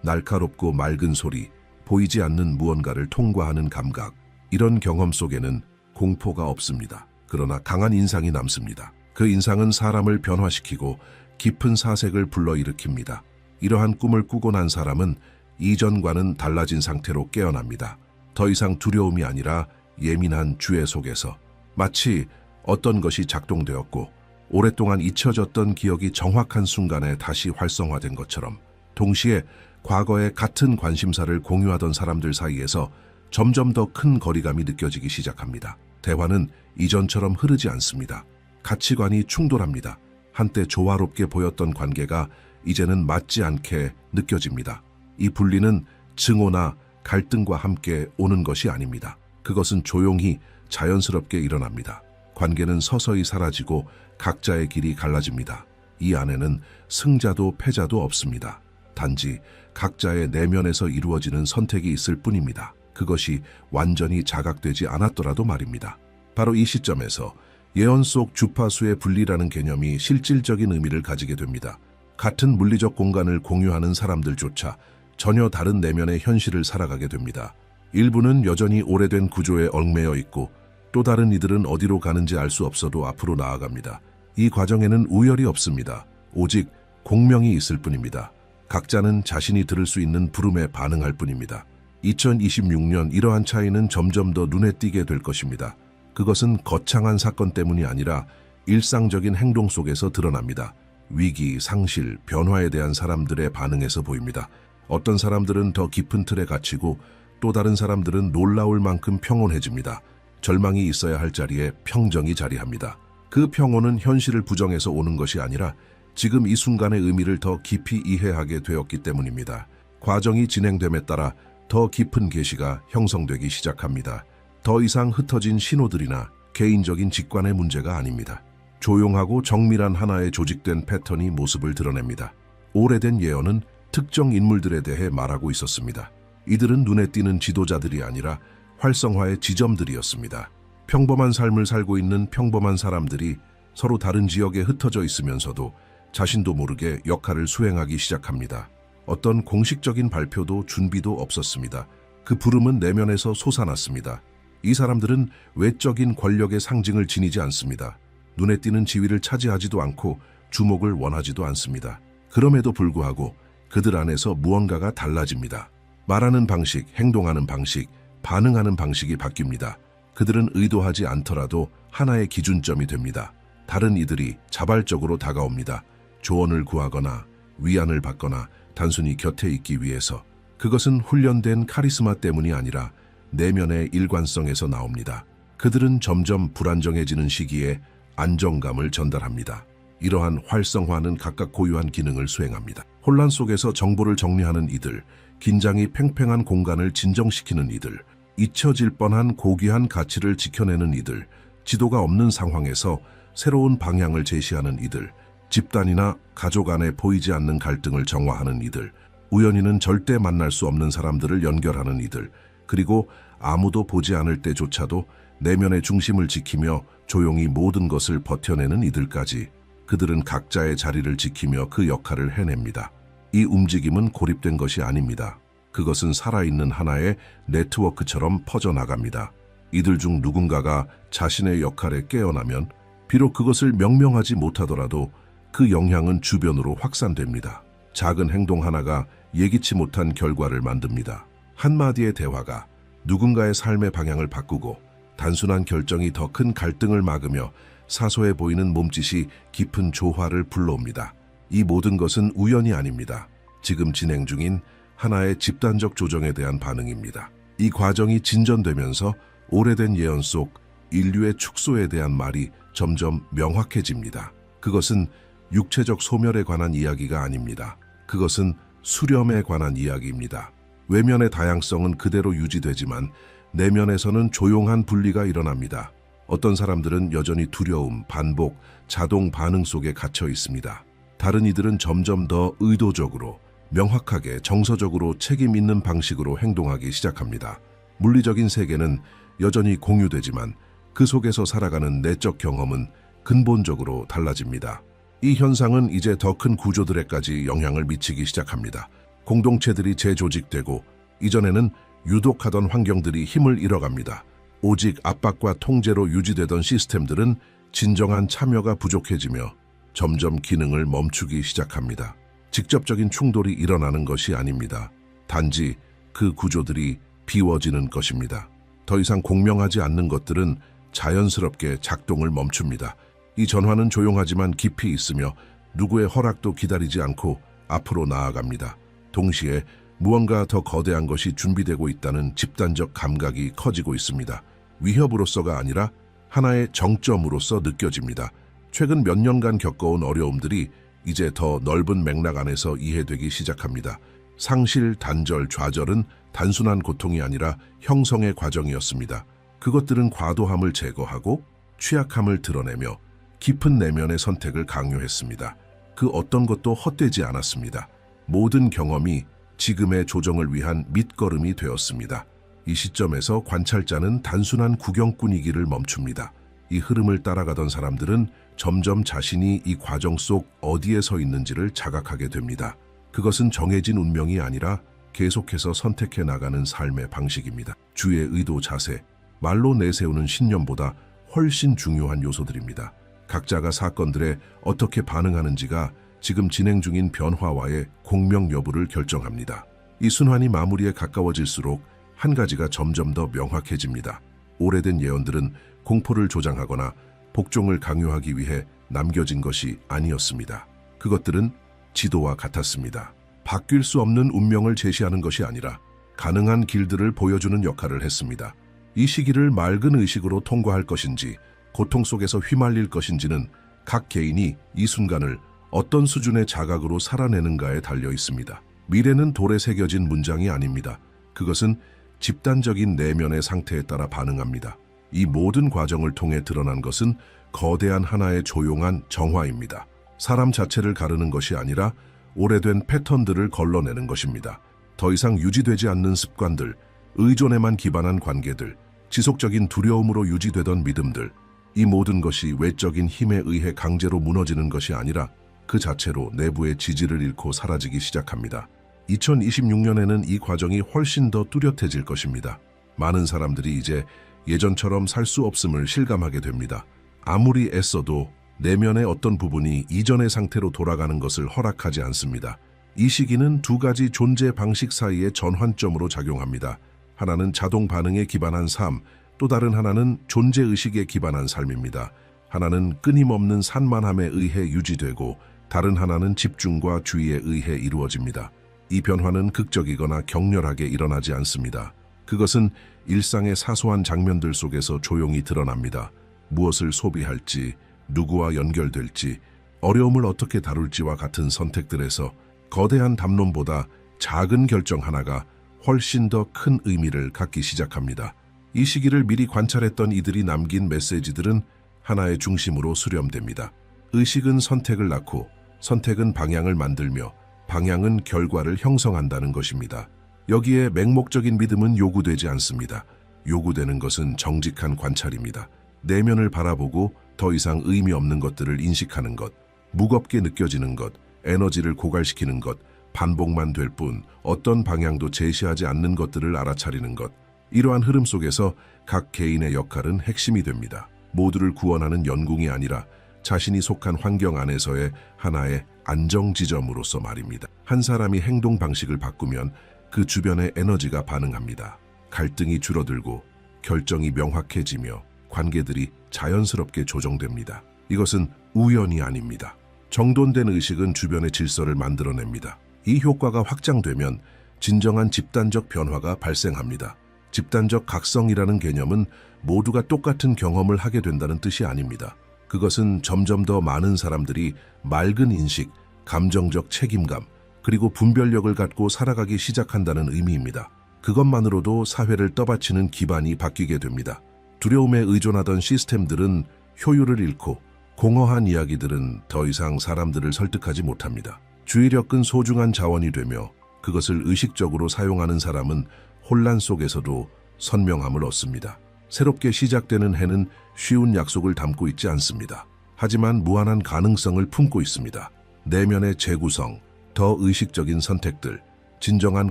날카롭고 맑은 소리, 보이지 않는 무언가를 통과하는 감각. 이런 경험 속에는 공포가 없습니다. 그러나 강한 인상이 남습니다. 그 인상은 사람을 변화시키고 깊은 사색을 불러일으킵니다. 이러한 꿈을 꾸고 난 사람은 이전과는 달라진 상태로 깨어납니다. 더 이상 두려움이 아니라 예민한 주의 속에서 마치 어떤 것이 작동되었고 오랫동안 잊혀졌던 기억이 정확한 순간에 다시 활성화된 것처럼, 동시에 과거에 같은 관심사를 공유하던 사람들 사이에서 점점 더 큰 거리감이 느껴지기 시작합니다. 대화는 이전처럼 흐르지 않습니다. 가치관이 충돌합니다. 한때 조화롭게 보였던 관계가 이제는 맞지 않게 느껴집니다. 이 분리는 증오나 갈등과 함께 오는 것이 아닙니다. 그것은 조용히 자연스럽게 일어납니다. 관계는 서서히 사라지고 각자의 길이 갈라집니다. 이 안에는 승자도 패자도 없습니다. 단지 각자의 내면에서 이루어지는 선택이 있을 뿐입니다. 그것이 완전히 자각되지 않았더라도 말입니다. 바로 이 시점에서 예언 속 주파수의 분리라는 개념이 실질적인 의미를 가지게 됩니다. 같은 물리적 공간을 공유하는 사람들조차 전혀 다른 내면의 현실을 살아가게 됩니다. 일부는 여전히 오래된 구조에 얽매여 있고 또 다른 이들은 어디로 가는지 알 수 없어도 앞으로 나아갑니다. 이 과정에는 우열이 없습니다. 오직 공명이 있을 뿐입니다. 각자는 자신이 들을 수 있는 부름에 반응할 뿐입니다. 2026년 이러한 차이는 점점 더 눈에 띄게 될 것입니다. 그것은 거창한 사건 때문이 아니라 일상적인 행동 속에서 드러납니다. 위기, 상실, 변화에 대한 사람들의 반응에서 보입니다. 어떤 사람들은 더 깊은 틀에 갇히고 또 다른 사람들은 놀라울 만큼 평온해집니다. 절망이 있어야 할 자리에 평정이 자리합니다. 그 평온은 현실을 부정해서 오는 것이 아니라 지금 이 순간의 의미를 더 깊이 이해하게 되었기 때문입니다. 과정이 진행됨에 따라 더 깊은 계시가 형성되기 시작합니다. 더 이상 흩어진 신호들이나 개인적인 직관의 문제가 아닙니다. 조용하고 정밀한 하나의 조직된 패턴이 모습을 드러냅니다. 오래된 예언은 특정 인물들에 대해 말하고 있었습니다. 이들은 눈에 띄는 지도자들이 아니라 활성화의 지점들이었습니다. 평범한 삶을 살고 있는 평범한 사람들이 서로 다른 지역에 흩어져 있으면서도 자신도 모르게 역할을 수행하기 시작합니다. 어떤 공식적인 발표도 준비도 없었습니다. 그 부름은 내면에서 솟아났습니다. 이 사람들은 외적인 권력의 상징을 지니지 않습니다. 눈에 띄는 지위를 차지하지도 않고 주목을 원하지도 않습니다. 그럼에도 불구하고 그들 안에서 무언가가 달라집니다. 말하는 방식, 행동하는 방식, 반응하는 방식이 바뀝니다. 그들은 의도하지 않더라도 하나의 기준점이 됩니다. 다른 이들이 자발적으로 다가옵니다. 조언을 구하거나 위안을 받거나 단순히 곁에 있기 위해서. 그것은 훈련된 카리스마 때문이 아니라 내면의 일관성에서 나옵니다. 그들은 점점 불안정해지는 시기에 안정감을 전달합니다. 이러한 활성화는 각각 고유한 기능을 수행합니다. 혼란 속에서 정보를 정리하는 이들, 긴장이 팽팽한 공간을 진정시키는 이들, 잊혀질 뻔한 고귀한 가치를 지켜내는 이들, 지도가 없는 상황에서 새로운 방향을 제시하는 이들, 집단이나 가족 안에 보이지 않는 갈등을 정화하는 이들, 우연히는 절대 만날 수 없는 사람들을 연결하는 이들, 그리고 아무도 보지 않을 때조차도 내면의 중심을 지키며 조용히 모든 것을 버텨내는 이들까지, 그들은 각자의 자리를 지키며 그 역할을 해냅니다. 이 움직임은 고립된 것이 아닙니다. 그것은 살아있는 하나의 네트워크처럼 퍼져나갑니다. 이들 중 누군가가 자신의 역할에 깨어나면 비록 그것을 명명하지 못하더라도 그 영향은 주변으로 확산됩니다. 작은 행동 하나가 예기치 못한 결과를 만듭니다. 한마디의 대화가 누군가의 삶의 방향을 바꾸고 단순한 결정이 더 큰 갈등을 막으며 사소해 보이는 몸짓이 깊은 조화를 불러옵니다. 이 모든 것은 우연이 아닙니다. 지금 진행 중인 하나의 집단적 조정에 대한 반응입니다. 이 과정이 진전되면서 오래된 예언 속 인류의 축소에 대한 말이 점점 명확해집니다. 그것은 육체적 소멸에 관한 이야기가 아닙니다. 그것은 수렴에 관한 이야기입니다. 외면의 다양성은 그대로 유지되지만 내면에서는 조용한 분리가 일어납니다. 어떤 사람들은 여전히 두려움, 반복, 자동 반응 속에 갇혀 있습니다. 다른 이들은 점점 더 의도적으로, 명확하게, 정서적으로 책임 있는 방식으로 행동하기 시작합니다. 물리적인 세계는 여전히 공유되지만 그 속에서 살아가는 내적 경험은 근본적으로 달라집니다. 이 현상은 이제 더 큰 구조들에까지 영향을 미치기 시작합니다. 공동체들이 재조직되고 이전에는 유독하던 환경들이 힘을 잃어갑니다. 오직 압박과 통제로 유지되던 시스템들은 진정한 참여가 부족해지며 점점 기능을 멈추기 시작합니다. 직접적인 충돌이 일어나는 것이 아닙니다. 단지 그 구조들이 비워지는 것입니다. 더 이상 공명하지 않는 것들은 자연스럽게 작동을 멈춥니다. 이 전환은 조용하지만 깊이 있으며 누구의 허락도 기다리지 않고 앞으로 나아갑니다. 동시에 무언가 더 거대한 것이 준비되고 있다는 집단적 감각이 커지고 있습니다. 위협으로서가 아니라 하나의 정점으로서 느껴집니다. 최근 몇 년간 겪어온 어려움들이 이제 더 넓은 맥락 안에서 이해되기 시작합니다. 상실, 단절, 좌절은 단순한 고통이 아니라 형성의 과정이었습니다. 그것들은 과도함을 제거하고 취약함을 드러내며 깊은 내면의 선택을 강요했습니다. 그 어떤 것도 헛되지 않았습니다. 모든 경험이 지금의 조정을 위한 밑거름이 되었습니다. 이 시점에서 관찰자는 단순한 구경꾼이기를 멈춥니다. 이 흐름을 따라가던 사람들은 점점 자신이 이 과정 속 어디에 서 있는지를 자각하게 됩니다. 그것은 정해진 운명이 아니라 계속해서 선택해 나가는 삶의 방식입니다. 주의 의도, 자세, 말로 내세우는 신념보다 훨씬 중요한 요소들입니다. 각자가 사건들에 어떻게 반응하는지가 지금 진행 중인 변화와의 공명 여부를 결정합니다. 이 순환이 마무리에 가까워질수록 한 가지가 점점 더 명확해집니다. 오래된 예언들은 공포를 조장하거나 복종을 강요하기 위해 남겨진 것이 아니었습니다. 그것들은 지도와 같았습니다. 바뀔 수 없는 운명을 제시하는 것이 아니라 가능한 길들을 보여주는 역할을 했습니다. 이 시기를 맑은 의식으로 통과할 것인지 고통 속에서 휘말릴 것인지는 각 개인이 이 순간을 어떤 수준의 자각으로 살아내는가에 달려 있습니다. 미래는 돌에 새겨진 문장이 아닙니다. 그것은 집단적인 내면의 상태에 따라 반응합니다. 이 모든 과정을 통해 드러난 것은 거대한 하나의 조용한 정화입니다. 사람 자체를 가르는 것이 아니라 오래된 패턴들을 걸러내는 것입니다. 더 이상 유지되지 않는 습관들, 의존에만 기반한 관계들, 지속적인 두려움으로 유지되던 믿음들, 이 모든 것이 외적인 힘에 의해 강제로 무너지는 것이 아니라 그 자체로 내부의 지지를 잃고 사라지기 시작합니다. 2026년에는 이 과정이 훨씬 더 뚜렷해질 것입니다. 많은 사람들이 이제 예전처럼 살 수 없음을 실감하게 됩니다. 아무리 애써도 내면의 어떤 부분이 이전의 상태로 돌아가는 것을 허락하지 않습니다. 이 시기는 두 가지 존재 방식 사이의 전환점으로 작용합니다. 하나는 자동 반응에 기반한 삶, 또 다른 하나는 존재의식에 기반한 삶입니다. 하나는 끊임없는 산만함에 의해 유지되고 다른 하나는 집중과 주의에 의해 이루어집니다. 이 변화는 극적이거나 격렬하게 일어나지 않습니다. 그것은 일상의 사소한 장면들 속에서 조용히 드러납니다. 무엇을 소비할지, 누구와 연결될지, 어려움을 어떻게 다룰지와 같은 선택들에서 거대한 담론보다 작은 결정 하나가 훨씬 더 큰 의미를 갖기 시작합니다. 이 시기를 미리 관찰했던 이들이 남긴 메시지들은 하나의 중심으로 수렴됩니다. 의식은 선택을 낳고 선택은 방향을 만들며 방향은 결과를 형성한다는 것입니다. 여기에 맹목적인 믿음은 요구되지 않습니다. 요구되는 것은 정직한 관찰입니다. 내면을 바라보고 더 이상 의미 없는 것들을 인식하는 것, 무겁게 느껴지는 것, 에너지를 고갈시키는 것, 반복만 될 뿐 어떤 방향도 제시하지 않는 것들을 알아차리는 것. 이러한 흐름 속에서 각 개인의 역할은 핵심이 됩니다. 모두를 구원하는 연궁이 아니라 자신이 속한 환경 안에서의 하나의 안정지점으로서 말입니다. 한 사람이 행동 방식을 바꾸면 그 주변의 에너지가 반응합니다. 갈등이 줄어들고 결정이 명확해지며 관계들이 자연스럽게 조정됩니다. 이것은 우연이 아닙니다. 정돈된 의식은 주변의 질서를 만들어냅니다. 이 효과가 확장되면 진정한 집단적 변화가 발생합니다. 집단적 각성이라는 개념은 모두가 똑같은 경험을 하게 된다는 뜻이 아닙니다. 그것은 점점 더 많은 사람들이 맑은 인식, 감정적 책임감, 그리고 분별력을 갖고 살아가기 시작한다는 의미입니다. 그것만으로도 사회를 떠받치는 기반이 바뀌게 됩니다. 두려움에 의존하던 시스템들은 효율을 잃고 공허한 이야기들은 더 이상 사람들을 설득하지 못합니다. 주의력은 소중한 자원이 되며 그것을 의식적으로 사용하는 사람은 혼란 속에서도 선명함을 얻습니다. 새롭게 시작되는 해는 쉬운 약속을 담고 있지 않습니다. 하지만 무한한 가능성을 품고 있습니다. 내면의 재구성, 더 의식적인 선택들, 진정한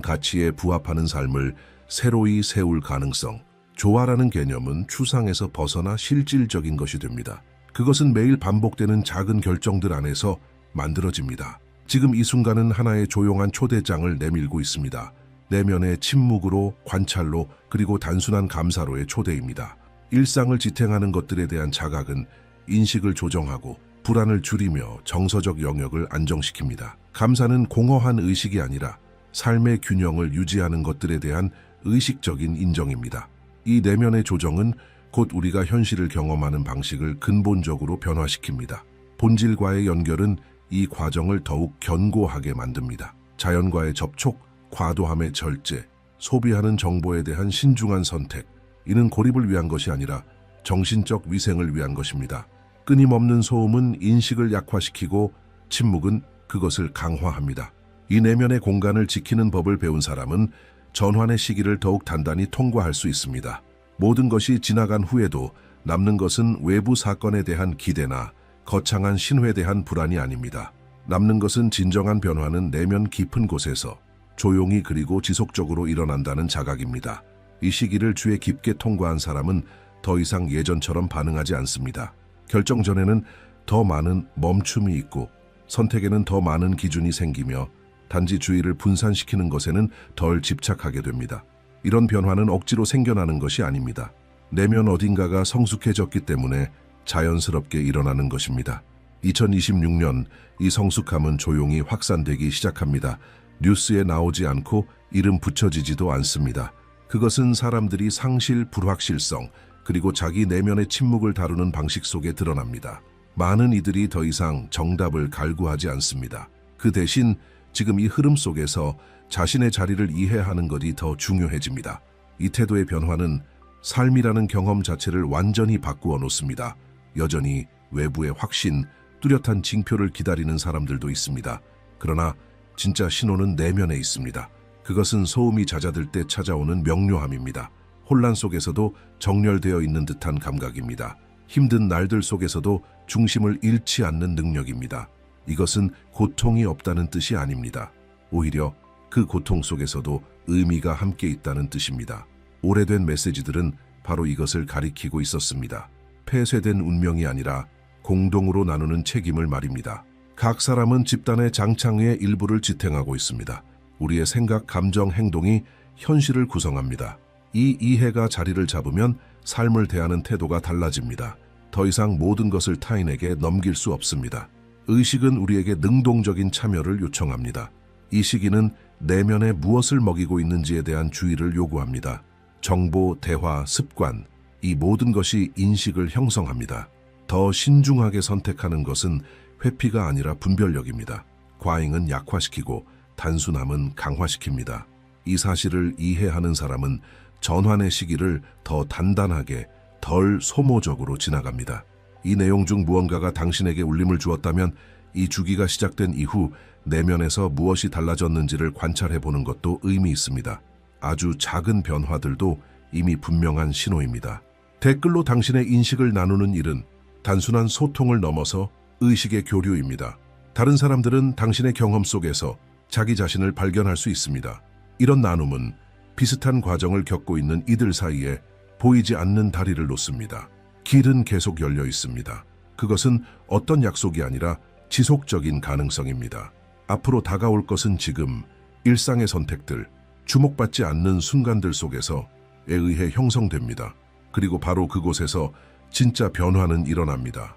가치에 부합하는 삶을 새로이 세울 가능성. 조화라는 개념은 추상에서 벗어나 실질적인 것이 됩니다. 그것은 매일 반복되는 작은 결정들 안에서 만들어집니다. 지금 이 순간은 하나의 조용한 초대장을 내밀고 있습니다. 내면의 침묵으로, 관찰로, 그리고 단순한 감사로의 초대입니다. 일상을 지탱하는 것들에 대한 자각은 인식을 조정하고 불안을 줄이며 정서적 영역을 안정시킵니다. 감사는 공허한 의식이 아니라 삶의 균형을 유지하는 것들에 대한 의식적인 인정입니다. 이 내면의 조정은 곧 우리가 현실을 경험하는 방식을 근본적으로 변화시킵니다. 본질과의 연결은 이 과정을 더욱 견고하게 만듭니다. 자연과의 접촉, 과도함의 절제, 소비하는 정보에 대한 신중한 선택. 이는 고립을 위한 것이 아니라 정신적 위생을 위한 것입니다. 끊임없는 소음은 인식을 약화시키고 침묵은 그것을 강화합니다. 이 내면의 공간을 지키는 법을 배운 사람은 전환의 시기를 더욱 단단히 통과할 수 있습니다. 모든 것이 지나간 후에도 남는 것은 외부 사건에 대한 기대나 거창한 신호에 대한 불안이 아닙니다. 남는 것은 진정한 변화는 내면 깊은 곳에서 조용히 그리고 지속적으로 일어난다는 자각입니다. 이 시기를 주에 깊게 통과한 사람은 더 이상 예전처럼 반응하지 않습니다. 결정 전에는 더 많은 멈춤이 있고 선택에는 더 많은 기준이 생기며 단지 주의를 분산시키는 것에는 덜 집착하게 됩니다. 이런 변화는 억지로 생겨나는 것이 아닙니다. 내면 어딘가가 성숙해졌기 때문에 자연스럽게 일어나는 것입니다. 2026년 이 성숙함은 조용히 확산되기 시작합니다. 뉴스에 나오지 않고 이름 붙여지지도 않습니다. 그것은 사람들이 상실, 불확실성, 그리고 자기 내면의 침묵을 다루는 방식 속에 드러납니다. 많은 이들이 더 이상 정답을 갈구하지 않습니다. 그 대신 지금 이 흐름 속에서 자신의 자리를 이해하는 것이 더 중요해집니다. 이 태도의 변화는 삶이라는 경험 자체를 완전히 바꾸어 놓습니다. 여전히 외부의 확신, 뚜렷한 징표를 기다리는 사람들도 있습니다. 그러나 진짜 신호는 내면에 있습니다. 그것은 소음이 잦아들 때 찾아오는 명료함입니다. 혼란 속에서도 정렬되어 있는 듯한 감각입니다. 힘든 날들 속에서도 중심을 잃지 않는 능력입니다. 이것은 고통이 없다는 뜻이 아닙니다. 오히려 그 고통 속에서도 의미가 함께 있다는 뜻입니다. 오래된 메시지들은 바로 이것을 가리키고 있었습니다. 폐쇄된 운명이 아니라 공동으로 나누는 책임을 말입니다. 각 사람은 집단의 장창의 일부를 지탱하고 있습니다. 우리의 생각, 감정, 행동이 현실을 구성합니다. 이 이해가 자리를 잡으면 삶을 대하는 태도가 달라집니다. 더 이상 모든 것을 타인에게 넘길 수 없습니다. 의식은 우리에게 능동적인 참여를 요청합니다. 이 시기는 내면에 무엇을 먹이고 있는지에 대한 주의를 요구합니다. 정보, 대화, 습관, 이 모든 것이 인식을 형성합니다. 더 신중하게 선택하는 것은 회피가 아니라 분별력입니다. 과잉은 약화시키고 단순함은 강화시킵니다. 이 사실을 이해하는 사람은 전환의 시기를 더 단단하게, 덜 소모적으로 지나갑니다. 이 내용 중 무언가가 당신에게 울림을 주었다면 이 주기가 시작된 이후 내면에서 무엇이 달라졌는지를 관찰해 보는 것도 의미 있습니다. 아주 작은 변화들도 이미 분명한 신호입니다. 댓글로 당신의 인식을 나누는 일은 단순한 소통을 넘어서 의식의 교류입니다. 다른 사람들은 당신의 경험 속에서 자기 자신을 발견할 수 있습니다. 이런 나눔은 비슷한 과정을 겪고 있는 이들 사이에 보이지 않는 다리를 놓습니다. 길은 계속 열려 있습니다. 그것은 어떤 약속이 아니라 지속적인 가능성입니다. 앞으로 다가올 것은 지금 일상의 선택들, 주목받지 않는 순간들 속에서에 의해 형성됩니다. 그리고 바로 그곳에서 진짜 변화는 일어납니다.